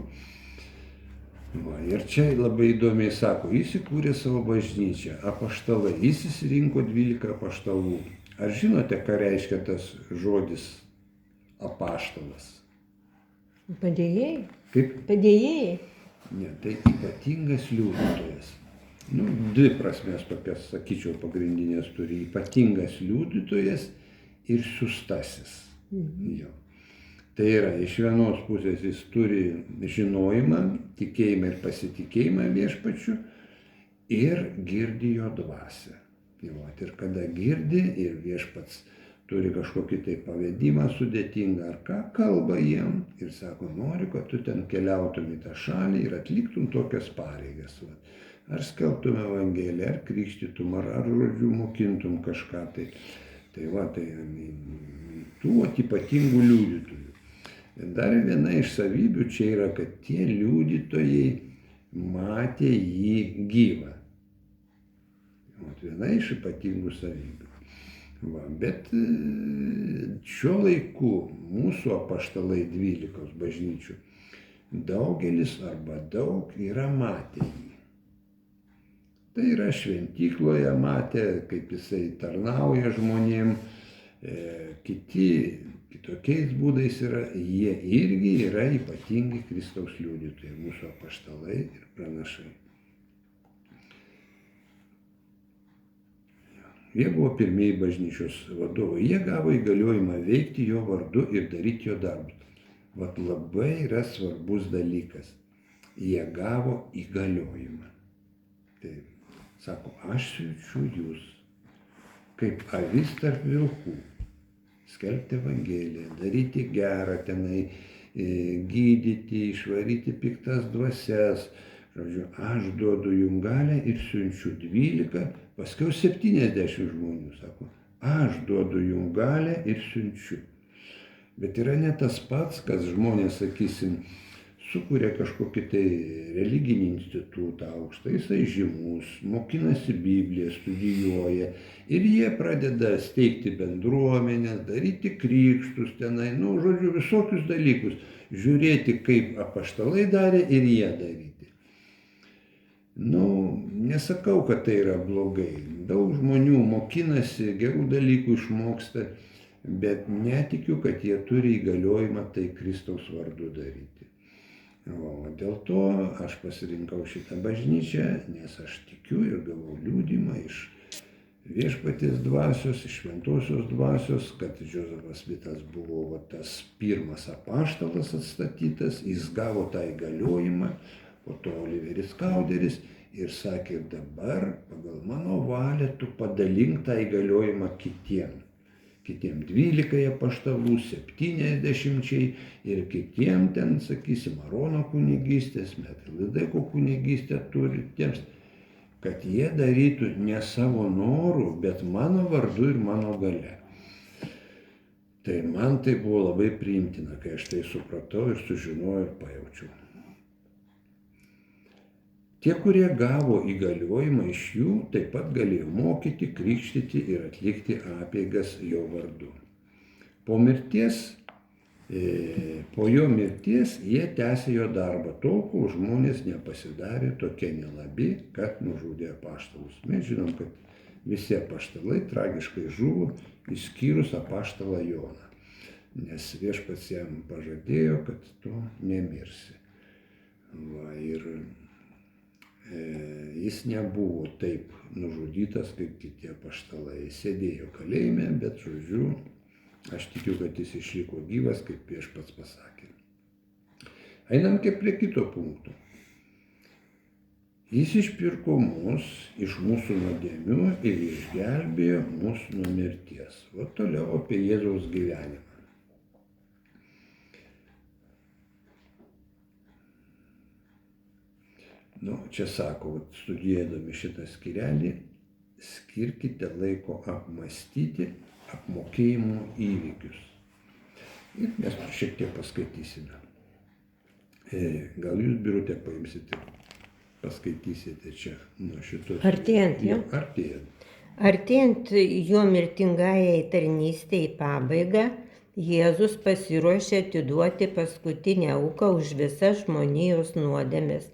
Va, ir čia labai įdomiai sako, jis įkūrė savo bažnyčią, apaštalai, jis išsirinko 12 apaštalų. Ar žinote, ką reiškia tas žodis apaštalas? Padėjėjai? Kaip? Padėjėjai? Ne, tai ypatingas liudytojas. Nu, dvi prasmės tokias, sakyčiau, pagrindinės turi. Ypatingas liudytojas ir siųstasis. Jo. Tai yra, iš vienos pusės jis turi žinojimą, tikėjimą ir pasitikėjimą Viešpačiu ir girdi jo dvasią. Ir kada girdi ir Viešpats turi kažkokį tai pavedimą sudėtingą ar ką, kalba jiem ir sako, noriu, kad tu ten keliautum į tą šalį ir atliktum tokias pareigas. Ar skelbtum Evangeliją, ar krikštytum, ar žodžiu mokintum kažką. Tai va, tai tų ypatingų liudytojų. Dar viena iš savybių čia yra, kad tie liudytojai matė jį gyvą. Viena iš ypatingų savybių. Va, bet šiuo laiku mūsų apaštalai 12 bažnyčių, daugelis arba daug yra matę jį. Tai yra šventykloje matė, kaip jisai tarnauja žmonėm, kitokiais būdais yra, jie irgi yra ypatingi Kristaus liudytojai, mūsų apaštalai ir pranašai. Jie buvo pirmieji bažnyčios vadovai, jie gavo įgaliojimą veikti jo vardu ir daryti jo darbus. Vat labai yra svarbus dalykas, jie gavo įgaliojimą. Taip. Sako, aš siunčiu jūs, kaip avis tarp vilkų, skelbti Evangeliją, daryti gerą tenai, gydyti, išvaryti piktas dvasias. Žodžiu, aš duodu jums galią ir siunčiu 12, paskiau 70 žmonių, sako, aš duodu jums galią ir siunčiu. Bet yra ne tas pats, kas žmonės, sakysim, sukuria kažkokį tai religinį institutą aukštą, jisai žymus, mokinasi Bibliją, studijuoja ir jie pradeda steigti bendruomenės, daryti krikštus tenai, nu, žodžiu, visokius dalykus, žiūrėti, kaip apaštalai darė ir jie daryti. Nesakau, kad tai yra blogai. Daug žmonių mokinasi, gerų dalykų išmoksta, bet netikiu, kad jie turi įgaliojimą tai Kristaus vardu daryti. O dėl to aš pasirinkau šitą bažnyčią, nes aš tikiu ir gavau liudymą iš viešpaties dvasios, iš šventosios dvasios, kad Džozefas Smitas buvo tas pirmas apaštalas atstatytas, jis gavo tą įgaliojimą, po to Oliveris Kauderis ir sakė, dabar pagal mano valią tu padalink tą įgaliojimą kitiem 12 apaštalų, 70 ir kitiem ten, sakysim, Arono kunigystės, Melchizedeko kunigystę turintiems, kad jie darytų ne savo norų, bet mano vardu ir mano galia. Tai man tai buvo labai priimtina, kai aš tai supratau ir sužinojau ir pajaučiau. Tie, kurie gavo įgaliojimą iš jų, taip pat galėjo mokyti, krikštyti ir atlikti apeigas jo vardu. Po jo mirties jie tęsė jo darbą tol, kol žmonės nepasidarė tokie nelabi, kad nužudė apaštalus. Mes žinom, kad visi apaštalai tragiškai žuvo, išskyrus apaštalą Joną, nes viešpats jam pažadėjo, kad tu nemirsi. Jis nebuvo taip nužudytas kaip kiti apaštalai. Jis sėdėjo kalėjime, bet žodžiu, aš tikiu, kad jis išliko gyvas, kaip viešpats pasakė. Einam prie kito punkto. Jis išpirko mus iš mūsų nuodėmių ir išgelbėjo mus nuo mirties. O toliau apie Jėzaus gyvenimą. Čia sako, studijuodami šitą skyrelį, skirkite laiko apmąstyti apmokėjimo įvykius. Ir mes šiek tiek paskaitysime. Gal jūs, Birute, paimsite, paskaitysite čia nuo šitos. Artėjant, jo? Artėjant. Artėjant jo mirtingajai tarnystei į pabaigą, Jėzus pasiruošė atiduoti paskutinę auką už visas žmonijos nuodėmes.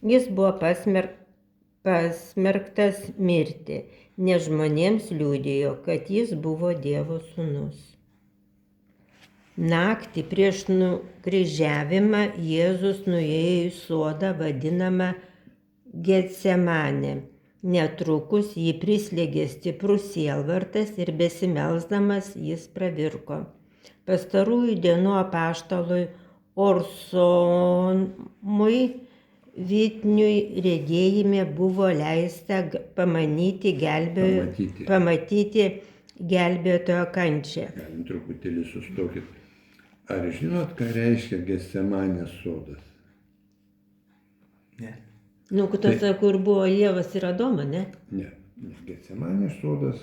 Jis buvo pasmerktas mirti, nes žmonėms liudijo, kad jis buvo Dievo sūnus. Naktį prieš nukryžiavimą Jėzus nuėjo į sodą vadinamą Getsemanę. Netrukus jį prislėgė stiprus sielvartas ir besimelsdamas jis pravirko. Pastarųjų dienų apaštalui Orsonui Vitniui regėjime buvo leista pamatyti gelbėtojo kančią. Galim truputėlį sustokit. Ar žinot, ką reiškia Getsemanės sodas? Ne. Kur buvo Ievas ir Adomas, ne? Ne. Getsemanės sodas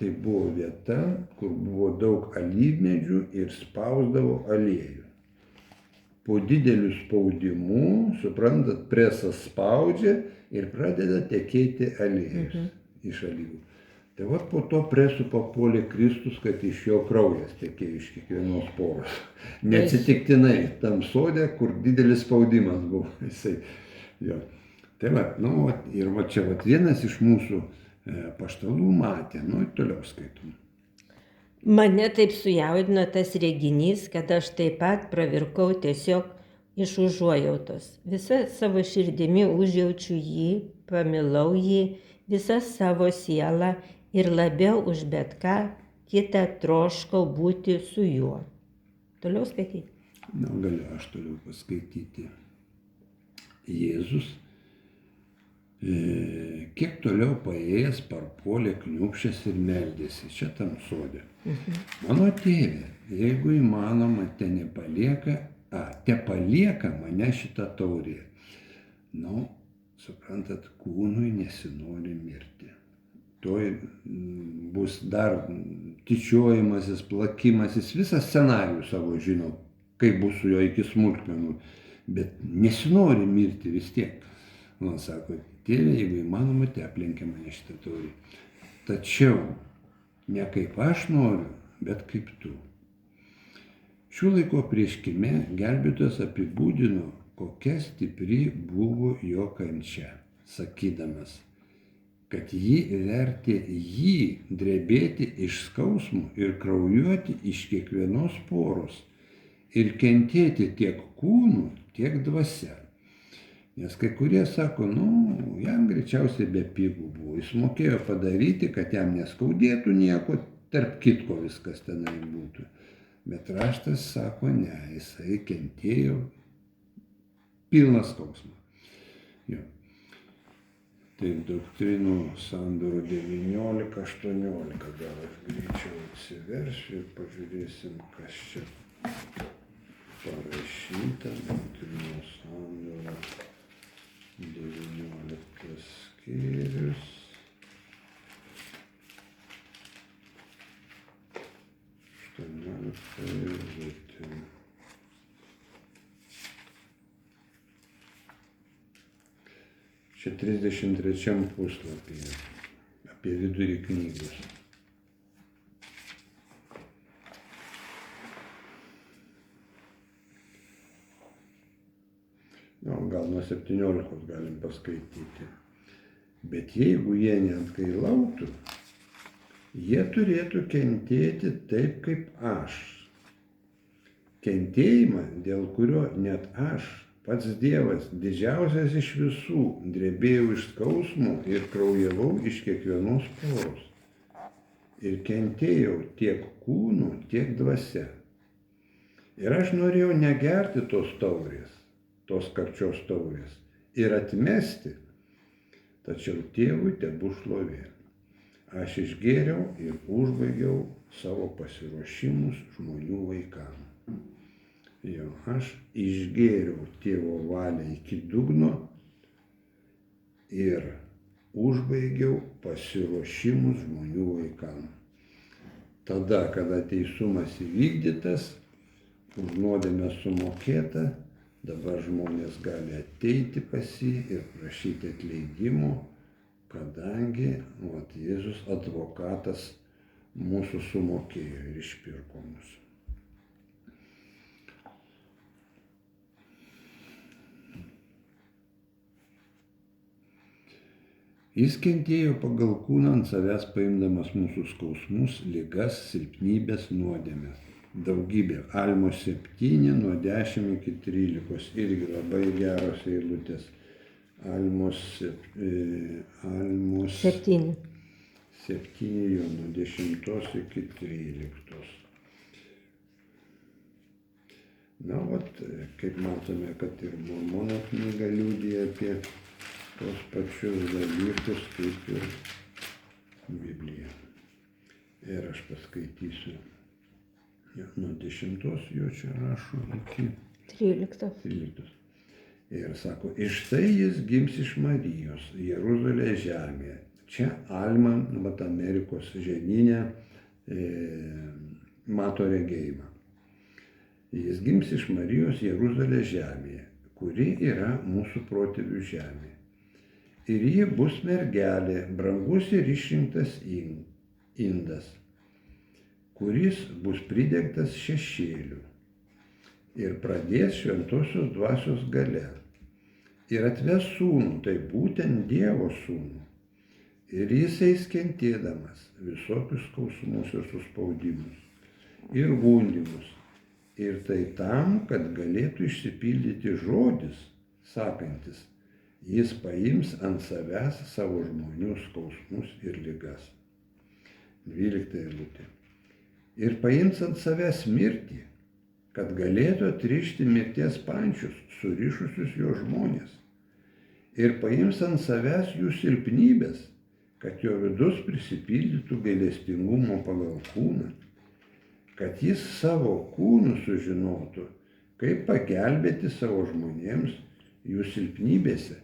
tai buvo vieta, kur buvo daug alyvmedžių ir spausdavo aliejų. Po dideliu spaudimu, suprantat, presas spaudžia ir pradeda tekėti aliejus iš alyvų. Tai po to presu papuolė Kristus, kad iš jo kraujas tekėjo iš kiekvienos poros. Neatsitiktinai tam sode, kur didelis spaudimas buvo. Tai ir čia vienas iš mūsų apaštalų matė. Toliau skaitom. Mane taip sujaudino tas reginys, kad aš taip pat pravirkau tiesiog iš užuojautos. Visa savo širdimi užjaučiu jį, pamilau jį, visą savo sielą ir labiau už bet ką kitą troškau būti su juo. Toliau skaityti. Galiu aš toliau paskaityti. Jėzus kiek toliau paėjęs parpuolė kniūbsčias ir meldėsi čia tam sode. Mano tėve, jeigu įmanoma, tepalieka mane šitą taurė. Suprantat, kūnui nesinori mirti. Tuoj bus dar tyčiojimasis, plakimasis, visą scenarijų savo žino, kaip bus su juo iki smulkmenų, bet nesinori mirti vis tiek. Man sako, tėve, jeigu įmanoma, aplenkia mane šitą taurę. Tačiau ne kaip aš noriu, bet kaip tu. Šių laikų apreiškime gelbėtojas apibūdino, kokia stipri buvo jo kančia. sakydamas, kad ji vertė jį drebėti iš skausmo ir kraujuoti iš kiekvienos poros ir kentėti tiek kūnu, tiek dvasia. Nes kai kurie sako, jam greičiausiai bepigu buvo, jis mokėjo padaryti, kad jam neskaudėtų nieko, tarp kitko viskas tenai būtų. Bet raštas sako, ne, jisai kentėjo pilną skausmą. Jo. Tai doktrinų sandorų 19-18, gal aš greičiau atsiversiu ir pažiūrėsim, kas čia parašyta. Doktrinų sandorų 19 skyrius. Čia 33 puslapyje apie vidurį knygos. Gal nuo 17 galim paskaityti. Bet jeigu jie neatgailautų, jie turėtų kentėti taip kaip aš. Kentėjimą, dėl kurio net aš, pats Dievas, didžiausias iš visų, drebėjau iš skausmo ir kraujavau iš kiekvienos poros. Ir kentėjau tiek kūnu, tiek dvasia. Ir aš norėjau negerti tos taurės, tos karčios taurės, ir atmesti, tačiau tėvui tebu šlovė. Aš išgėriau ir užbaigiau savo pasiruošimus žmonių vaikams. Jo, aš išgėriau tėvo valią iki dugno ir užbaigiau pasiruošimus žmonių vaikams. Tada, kada teisumas įvykdytas, už nuodėmę sumokėta, dabar žmonės gali ateiti pas jį ir prašyti atleidimo, kadangi Jėzus advokatas mūsų sumokėjo ir išpirko mus. Jis kentėjo pagal kūną ant savęs paimdamas mūsų skausmus, ligas, silpnybės, nuodėmes. Daugybė. Almos 7 nuo 10 iki 13. Irgi labai geros eilutės. Almos 7. 7 nuo 10 iki 13. Kaip matome, kad ir Mormono knyga liudija apie tos pačius dalykus, kaip ir Biblija. Ir aš paskaitysiu. Nuo 10 jo čia rašo iki 13. Ir sako, iš tai jis gims iš Marijos, Jeruzalės žemėje. Čia Alma, Amerikos žemyne, mato regėjimą. Jis gims iš Marijos Jeruzalės žemėje, kuri yra mūsų protėvių žemė. Ir ji bus mergelė, brangus ir išrinktas indas, kuris bus pridengtas šešėliu ir pradės šventosios dvasios galia ir atves sūnų, tai būtent Dievo sūnų. Ir jis eis kentėdamas visokius skausmus ir suspaudimus ir gundymus. Ir tai tam, kad galėtų išsipildyti žodis, sakantis, jis paims ant savęs savo žmonių skausmus ir ligas. 12 eilutė. Ir paims ant savęs mirtį, kad galėtų atrišti mirties pančius, surišusius jo žmonės. Ir paims ant savęs jų silpnybės, kad jo vidus prisipildytų gailestingumo pagal kūną, kad jis savo kūnu sužinotų, kaip pagelbėti savo žmonėms jų silpnybėse.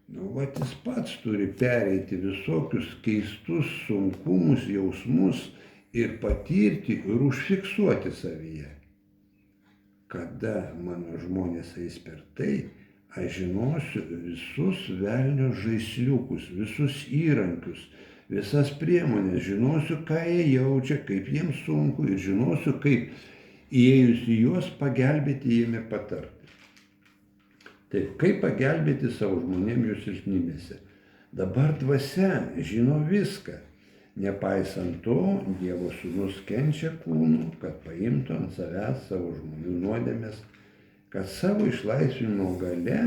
Jis pats turi pereiti visokius keistus sunkumus, jausmus, ir patirti ir užfiksuoti savyje. Kada mano žmonės eis per tai, aš žinosiu visus velnio žaisliukus, visus įrankius, visas priemonės, žinosiu, ką jie jaučia, kaip jiems sunku ir žinosiu, kaip įėjus į juos pagelbėti jiem ir patarti. Taip, kaip pagelbėti savo žmonėms jų silpnybėse? Dabar dvasia žino viską. Nepaisant to, Dievo Sūnus kenčia kūnu, kad paimtų ant savęs savo žmonių nuodėmes, kad savo išlaisvinimo gale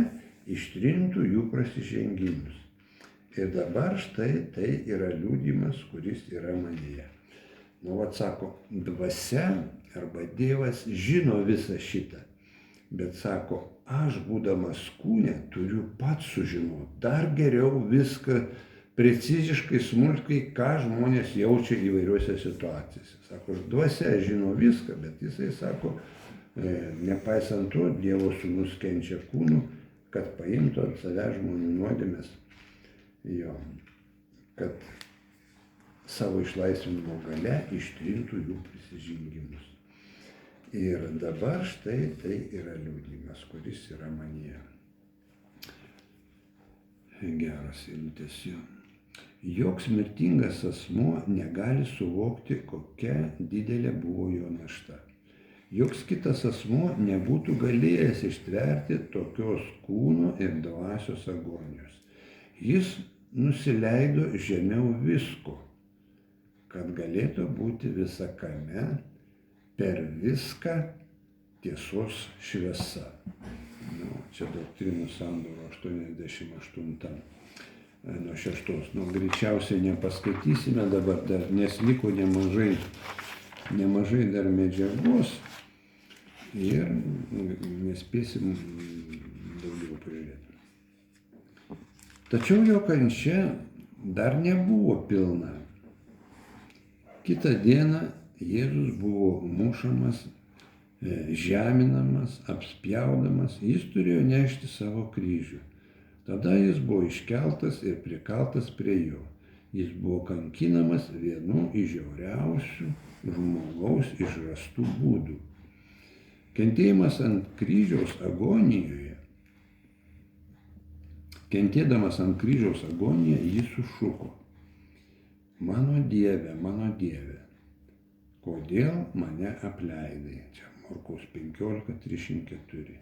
ištrintų jų prasižengimus. Ir dabar štai tai yra liudijimas, kuris yra manyje. Nu, sako, dvasia arba Dievas žino visą šitą, bet sako, aš būdamas kūne turiu pats sužinoti, dar geriau viską preciziškai, smulkiai, ką žmonės jaučia įvairiuose situacijose. Sako, dvasia žino viską, bet jisai sako, nepaisant to, Dievo Sūnus kenčia kūnu, kad paimtų ant savęs žmonių nuodėmes, jo, kad savo išlaisvinimo gale ištrintų jų prisižengimus. Ir dabar štai tai yra liudijimas, kuris yra manyje. Geras eilutės jo. Joks mirtingas asmuo negali suvokti, kokia didelė buvo jo našta. Joks kitas asmuo nebūtų galėjęs ištverti tokios kūno ir dvasios agonijos. Jis nusileido žemiau visko, kad galėtų būti visakame, per viską tiesos šviesa. Nu, čia Doktrinų sandoro 88. Nuo 6. Nu, greičiausiai nepaskaitysime dabar dar, nes liko nemažai dar medžiagos ir nespėsim daugiau pažiūrėti. Tačiau jo kančia dar nebuvo pilna. Kitą dieną Jėzus buvo mušamas, žeminamas, apspjaudamas, jis turėjo nešti savo kryžių. Tada jis buvo iškeltas ir prikaltas prie jo. Jis buvo kankinamas vienu iš žiauriausių žmogaus išrastų būdų. Kentėdamas ant kryžiaus agonijoje, jis sušuko: mano Dieve, kodėl mane apleidai? Čia Morkaus 15:34.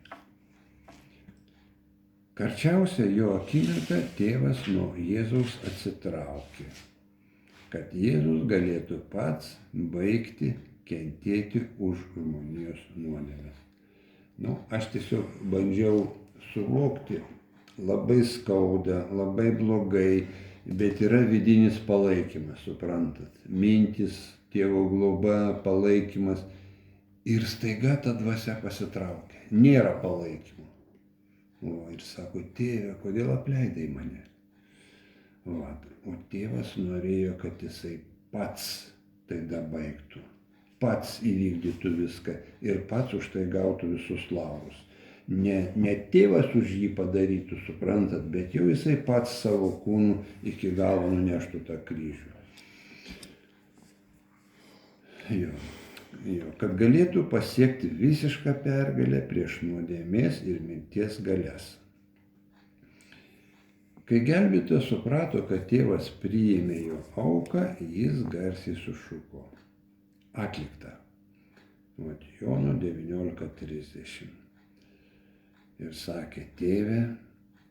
Karčiausia jo akimirka tėvas nuo Jėzaus atsitraukė, kad Jėzus galėtų pats baigti kentėti už žmonijos nuodėmes. Nu, aš tiesiog bandžiau suvokti, labai skauda, labai blogai, bet yra vidinis palaikymas, suprantat. Mintis, tėvo globa, palaikymas. Ir staiga ta dvasia pasitraukia. Nėra palaikymo. O, ir sako, tėve, kodėl apleidai mane? O tėvas norėjo, kad jisai pats tai dabaigtų, pats įvykdytų viską ir pats už tai gautų visus laurus. Ne tėvas už jį padarytų, suprantat, bet jau jisai pats savo kūnu iki galo nuneštų tą kryžių. Jo, kad galėtų pasiekti visišką pergalę prieš nuodėmės ir mirties galias. Kai gelbėtojas suprato, kad tėvas priėmė jo auką, jis garsiai sušuko: atlikta. Jono 19:30. Ir sakė: tėve,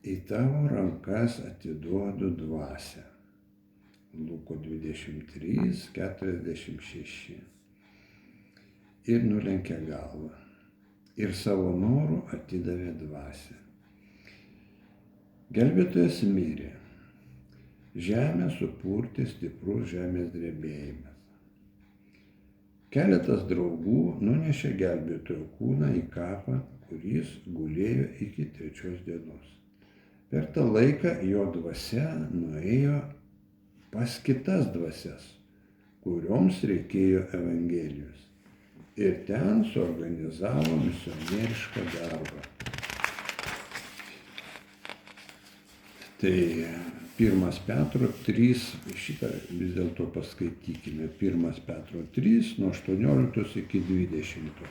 į tavo rankas atiduodu dvasią. Luko 23:46. Ir nulenkė galvą. Ir savo norų atidavė dvasią. Gelbėtojas mirė. Žemę supurtė stiprus žemės drebėjimas. Keletas draugų nunešė gelbėtojo kūną į kapą, kur jis gulėjo iki 3 dienos. Per tą laiką jo dvasia nuėjo pas kitas dvasias, kurioms reikėjo Evangelijos. Ir ten suorganizavo misionierišką darbą. Tai 1 Petro 3, šitą vis dėlto paskaitykime. 1 Petro 3, nuo 18 iki 20.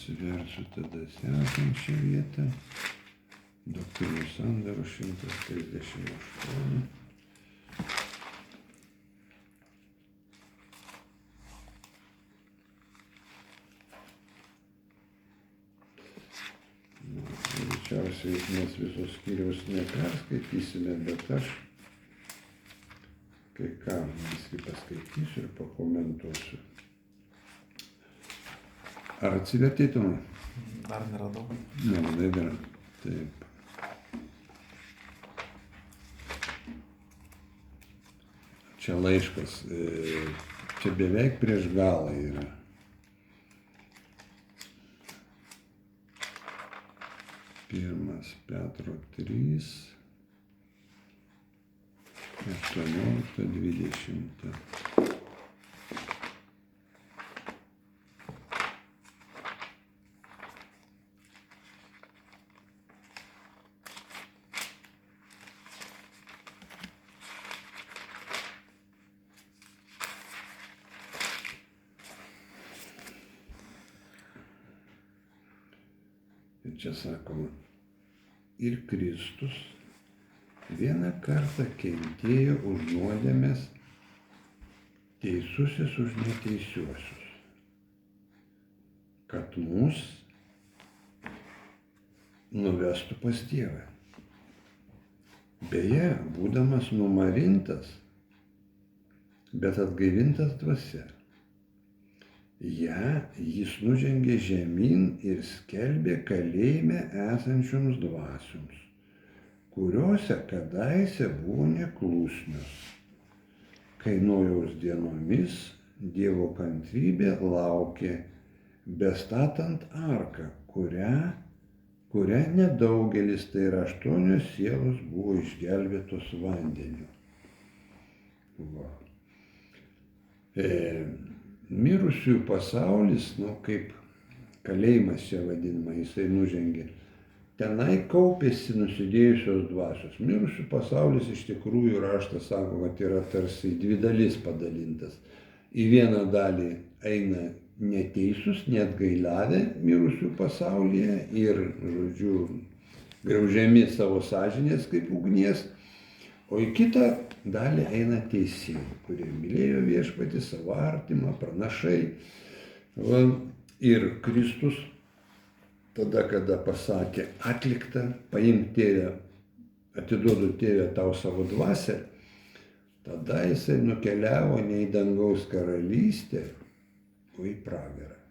atsiversiu tada sekančią vietą. Doktrinių sandarų 138. Greičiausiai mes visos skyriaus neperskaitysime, bet aš kai ką viskai paskaitysiu ir pakomentuosiu. Ar atsivertytumai? Dar neradau. Neradai dar. Taip. Čia laiškas, čia beveik prieš galą yra. Pirmas Petro 3, 18, 20. Ir čia sakoma, ir Kristus vieną kartą kentėjo už nuodėmes, teisusis už neteisiuosius, kad mus nuvestų pas Dievą. Beje, būdamas numarintas, bet atgaivintas dvasia, jis nužengė žemyn ir skelbė kalėjime esančioms dvasioms, kuriuose kadaise buvo neklusnios, kai Nojaus dienomis Dievo kantrybė laukė, bestatant arką, kuria nedaugelis, tai yra 8 sielos, buvo išgelbėtos vandeniu. Va. Mirusiųjų pasaulis, kaip kalėjimas čia vadinama, jisai nužengė. Tenai kaupėsi nusidėjusios dvasios. Mirusių pasaulis iš tikrųjų raštas sako, kad yra tarsi į 2 dalis padalintas. Į vieną dalį eina neteisus, neatgailavę mirusių pasaulyje ir, žodžiu, graužiami savo sąžinės kaip ugnies. O į kitą dalį eina teisėjai, kurie mylėjo viešpatį, savo artimą, pranašai. Va. Ir Kristus tada, kada pasakė atlikta, paimk tėvę, atiduodu tėvę tau savo dvasią, tada jisai nukeliavo ne į dangaus karalystę, o į pragarą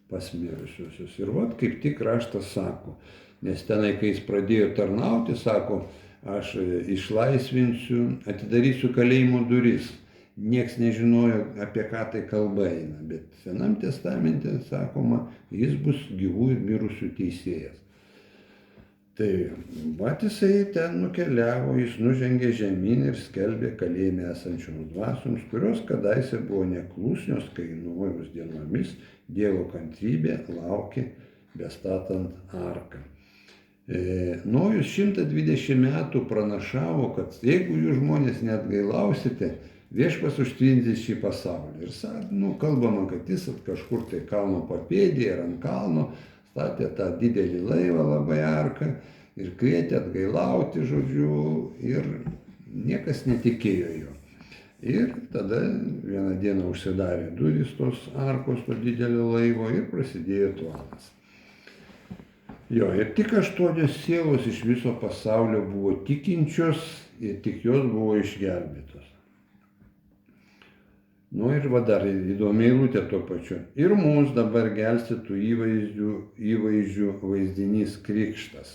pas mirusiuosius. Ir vat kaip tik raštas sako, nes tenai, kai jis pradėjo tarnauti, sako, aš išlaisvinsiu, atidarysiu kalėjimo duris. Nieks nežinojo, apie ką tai kalba eina, bet Senam testamente sakoma, jis bus gyvų ir mirusių teisėjas. Tai vat jisai ten nukeliavo, jis nužengė žemyn ir skelbė kalėjime esančioms dvasioms, kurios kadaise buvo neklusnios, kai Nojaus dienomis Dievo kantrybė laukė bestatant arką. Nojus 120 metų pranašavo, kad jeigu jūs žmonės neatgailausite, viešpas užtvindys šį pasaulį. Ir kalbama, kad jis kažkur tai kalno papėdėje ar ant kalno statė tą didelį laivą, labai arką, ir kvietė atgailauti, žodžiu, ir niekas netikėjo jo. Ir tada vieną dieną užsidarė durys tos arkos, to didelio laivo, ir prasidėjo tvanas. Jo, ir tik 8 sielos iš viso pasaulio buvo tikinčios ir tik jos buvo išgelbėtos. Ir va dar įdomi eilutė tuo pačiu. Ir mums dabar gelbėtų įvaizdžių vaizdinys krikštas.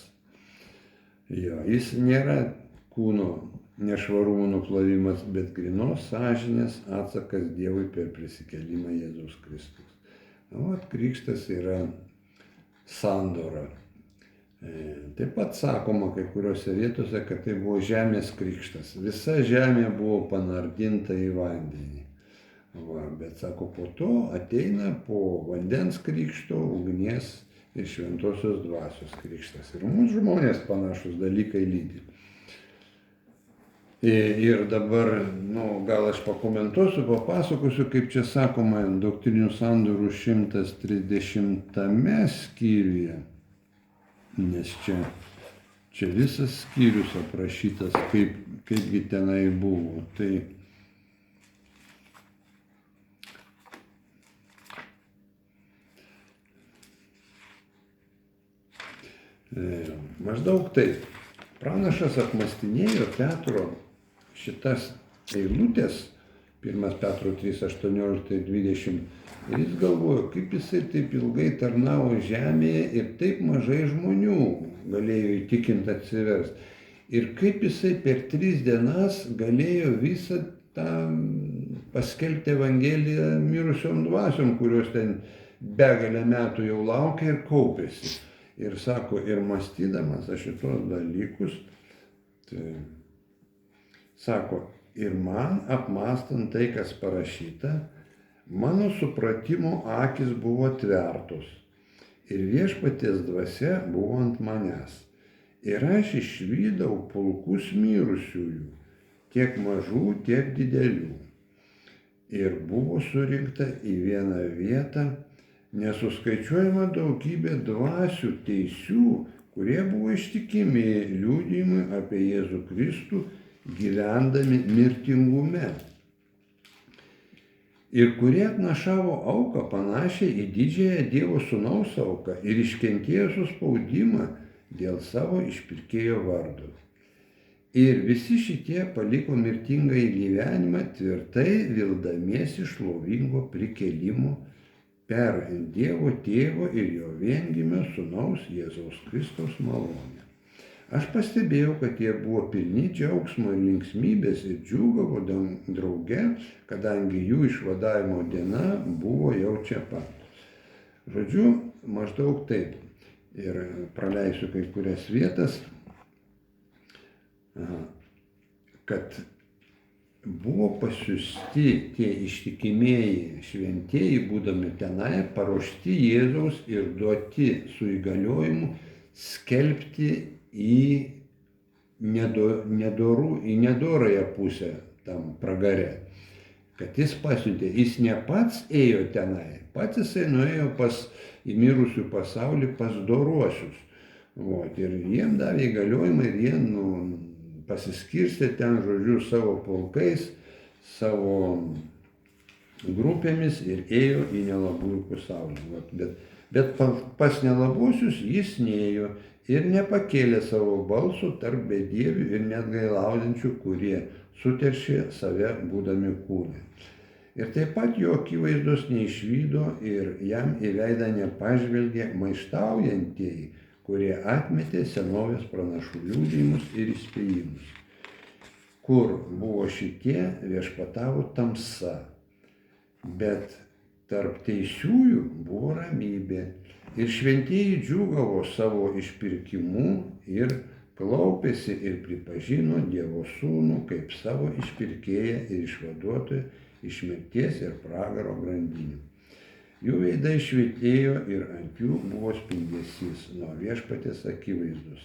Jo, jis nėra kūno nešvarumų nuplovimas, bet grynos sąžinės atsakas Dievui per prisikėlimą Jėzaus Kristaus. Krikštas yra sandora. Taip pat sakoma kai kuriuose vietose, kad tai buvo žemės krikštas. Visa žemė buvo panardinta į vandenį. Bet sako, po to ateina po vandens krikšto, ugnies ir šventosios dvasios krikštas. Ir mūsų žmonės panašus dalykai lydi. Ir dabar, gal aš pakomentuosiu, papasakosiu, kaip čia sakoma, doktrinių sandorų 130 skyriuje, nes čia visas skyrius aprašytas, kaipgi tenai buvo. Tai maždaug taip. Pranašas apmastinėjo Petro šitas eilutės, 1 Petro 3, 18 ir 20, ir jis galvojo, kaip jisai taip ilgai tarnavo žemėje ir taip mažai žmonių galėjo įtikinti atsiversti. Ir kaip jisai per 3 dienas galėjo visą tą paskelbti Evangeliją mirusiom dvasiom, kurios ten begalę metų jau laukia ir kaupėsi. Ir sako, ir mąstydamas aš šitos dalykus, tai sako, ir man apmąstant tai, kas parašyta, mano supratimo akis buvo atvertos ir viešpaties dvasia buvo ant manęs. Ir aš išvydau pulkus mirusiųjų, tiek mažų, tiek didelių. Ir buvo surinkta į vieną vietą nesuskaičiuojama daugybė dvasių teisių, kurie buvo ištikimi liudijimui apie Jėzų Kristų, gyvendami mirtingume. Ir kurie atnašavo auką panašią į didžiąją Dievo Sūnaus auką ir iškentėjo suspaudimą dėl savo išpirkėjo vardo. Ir visi šitie paliko mirtingąjį gyvenimą tvirtai vildamiesi šlovingo prikėlimo per Dievo Tėvo ir jo viengimio Sūnaus Jėzaus Kristaus malonę. Aš pastebėjau, kad jie buvo pilni džiaugsmo ir linksmybės ir džiūgavo drauge, kadangi jų išvadavimo diena buvo jau čia pat. Žodžiu, maždaug taip. Ir praleisiu kai kurias vietas, kad buvo pasiųsti tie ištikimieji šventieji, būdami tenai, paruošti Jėzaus ir duoti su įgaliojimu skelbti į nedorąją pusę tam pragare. Kad jis pasiuntė, jis ne pats ėjo tenai, pats jisai nuėjo į mirusių pasaulį pas doruosius. Ir jiem davė įgaliojimą ir jie pasiskirstė ten, žodžiu, savo pulkais, savo grupėmis ir ėjo į nelabųjų pasaulį. Bet pas nelabuosius jis nėjo ir nepakėlė savo balsų tarp bedievių ir net gailaujančių, kurie suteršė save būdami kūne. Ir taip pat jo akivaizdos neišvydo ir jam į veidą nepažvelgė maištaujantieji, kurie atmetė senovės pranašų liudijimus ir įspėjimus. Kur buvo šitie, viešpatavo tamsa, bet tarp teisiųjų buvo ramybė. Ir šventieji džiūgavo savo išpirkimu ir klaupėsi ir pripažino Dievo Sūnų kaip savo išpirkėją ir išvaduotoją iš mirties ir pragaro grandinių. Jų veidai švytėjo ir ant jų buvo spindesys nuo viešpaties akivaizdus.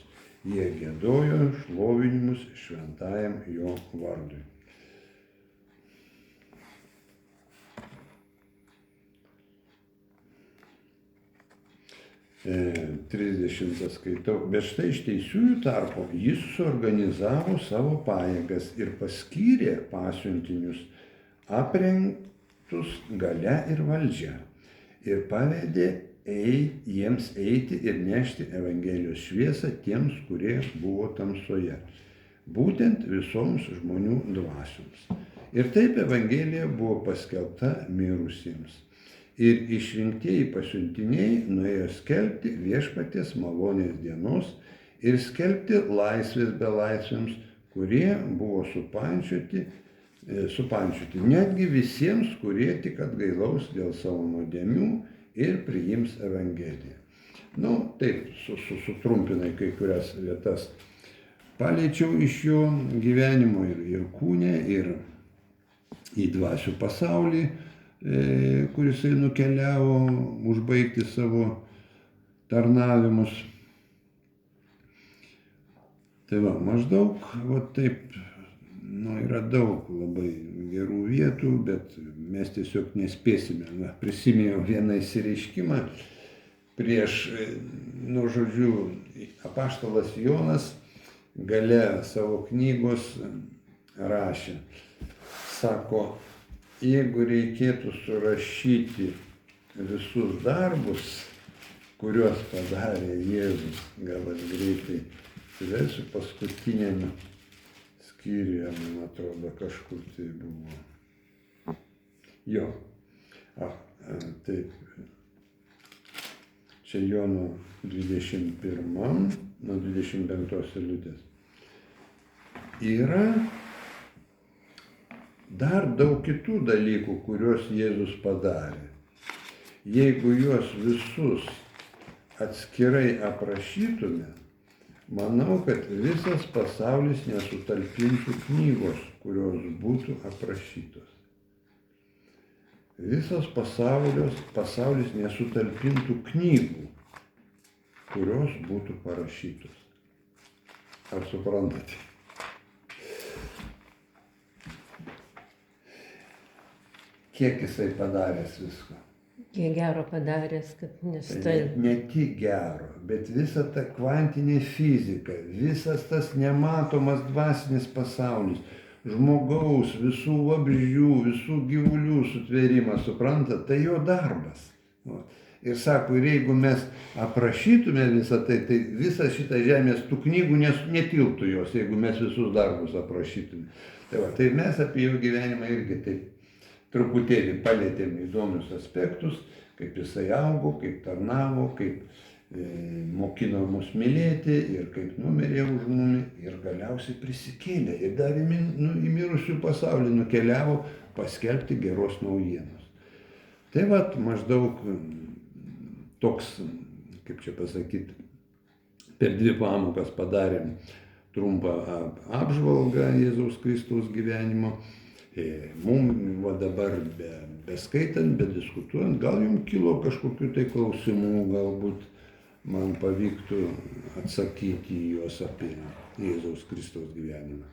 Jie giedojo šlovinimus šventajam jo vardui. 30 skaitau. Bet štai iš teisiųjų tarpo jis suorganizavo savo pajėgas ir paskyrė pasiuntinius, aprengtus galia ir valdžia. Ir pavedė jiems eiti ir nešti Evangelijos šviesą tiems, kurie buvo tamsoje, būtent visoms žmonių dvasioms. Ir taip Evangelija buvo paskelbta mirusiems. Ir išrinktieji pasiuntiniai nuėjo skelbti viešpaties malonės dienos ir skelbti laisvės belaisviams, kurie buvo supančioti, netgi visiems, kurie tik atgailaus dėl savo nuodėmių ir priims Evangeliją. Taip, sutrumpinai kai kurias vietas. Paliečiau iš jo gyvenimo ir kūne, ir į dvasių pasaulį, kuris nukeliavo užbaigti savo tarnavimus. Tai maždaug taip nu, yra daug labai gerų vietų, bet mes tiesiog nespėsime. Na, prisiminiau vieną įsireiškimą prieš, nu, žodžiu, apaštalas Jonas gale savo knygos rašė. Sako, jeigu reikėtų surašyti visus darbus, kuriuos padarė Jėzus, gal aš greitai atsiversiu paskutiniam skyriuje, man atrodo, kažkur tai buvo. Jo. Taip. Čia Jono 21, nuo 25 eilutės. Yra dar daug kitų dalykų, kuriuos Jėzus padarė. Jeigu juos visus atskirai aprašytume, manau, kad visas pasaulis nesutalpintų knygos, kurios būtų aprašytos. Visas pasaulis nesutalpintų knygų, kurios būtų parašytos. Ar suprantate? Kiek jisai padaręs visko? Kiek gero padaręs, kad Tai ne tik gero, bet visa ta kvantinė fizika, visas tas nematomas dvasinis pasaulis, žmogaus, visų vabzdžių, visų gyvulių sutvėrimas, suprantat, tai jo darbas. Ir sako, ir jeigu mes aprašytume visą tai, tai visą šitą žemės tų knygų netilptų jos, jeigu mes visus darbus aprašytume. Tai mes apie jo gyvenimą irgi taip truputėlį palėtėm įdomius aspektus, kaip jisai augo, kaip tarnavo, kaip mokino mus mylėti ir kaip numirė už mumi ir galiausiai prisikėlė ir dar į mirusių pasaulį nukeliavo paskelbti geros naujienos. Tai vat maždaug toks, kaip čia pasakyti, per 2 pamokas padarėm trumpą apžvalgą Jėzaus Kristaus gyvenimo. Mums va dabar beskaitant, bediskutuojant, gal jums kilo kažkokių tai klausimų, galbūt man pavyktų atsakyti į juos apie Jėzaus Kristaus gyvenimą.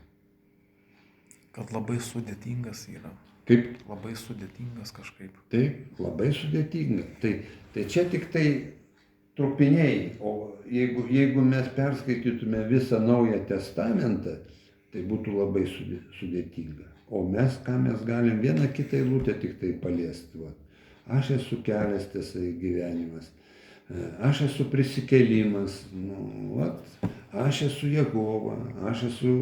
Kad labai sudėtingas yra. Kaip? Labai sudėtingas kažkaip. Taip, labai sudėtinga. Tai čia tik tai trupiniai, o jeigu mes perskaitytume visą Naują Testamentą, tai būtų labai sudėtinga. O mes, ką mes galim, vieną kitą eilutę tik tai paliesti. Aš esu kelias, tiesa, gyvenimas. Aš esu prisikėlimas. Aš esu Jehova. Aš esu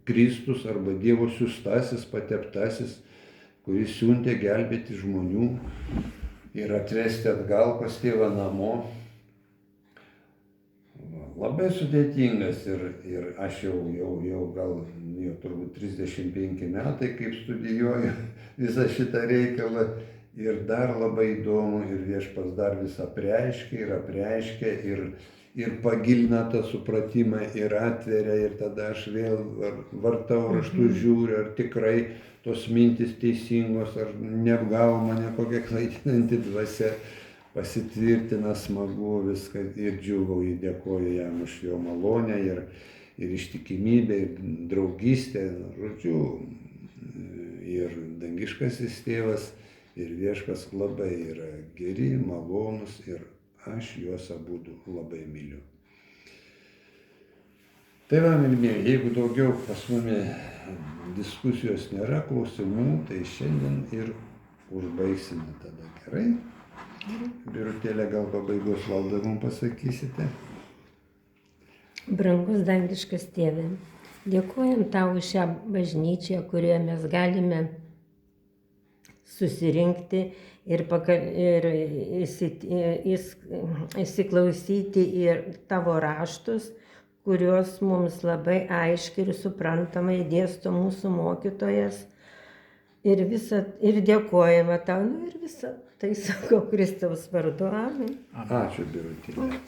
Kristus arba Dievo siųstasis, pateptasis, kuris siuntė gelbėti žmonių ir atvesti atgal pas tėvą namo. Labai sudėtingas ir aš jau gal turbūt 35 metai, kaip studijuoju visą šitą reikalą ir dar labai įdomu ir Viešpats dar vis apreiškia ir pagilina tą supratimą ir atveria ir tada aš vėl vartau raštus žiūriu, ar tikrai tos mintis teisingos, ar neapgavo mane kokia klaidinanti dvasia. Pasitvirtina smagu viską ir džiūgauju, dėkoju jam už jo malonę ir ištikimybę, ir draugystę, žodžiu, ir dangiškasis tėvas, ir Viešpats labai yra geri, malonus ir aš juos abudu labai myliu. Tai va, mylimieji, jeigu daugiau pas mumi diskusijos nėra, klausimų, tai šiandien ir užbaigsime tada, gerai? Birutėlė, gal pabaigos laukdamų pasakysite? Brangus dangiškas tėve, dėkojam tau už šią bažnyčią, kurioje mes galime susirinkti ir įsiklausyti į tavo raštus, kuriuos mums labai aiškiai ir suprantamai dėsto mūsų mokytojas. Ir dėkojame tau, ir visą tai sakau Kristaus vardu. Amen. Ačiū, Birutėlė.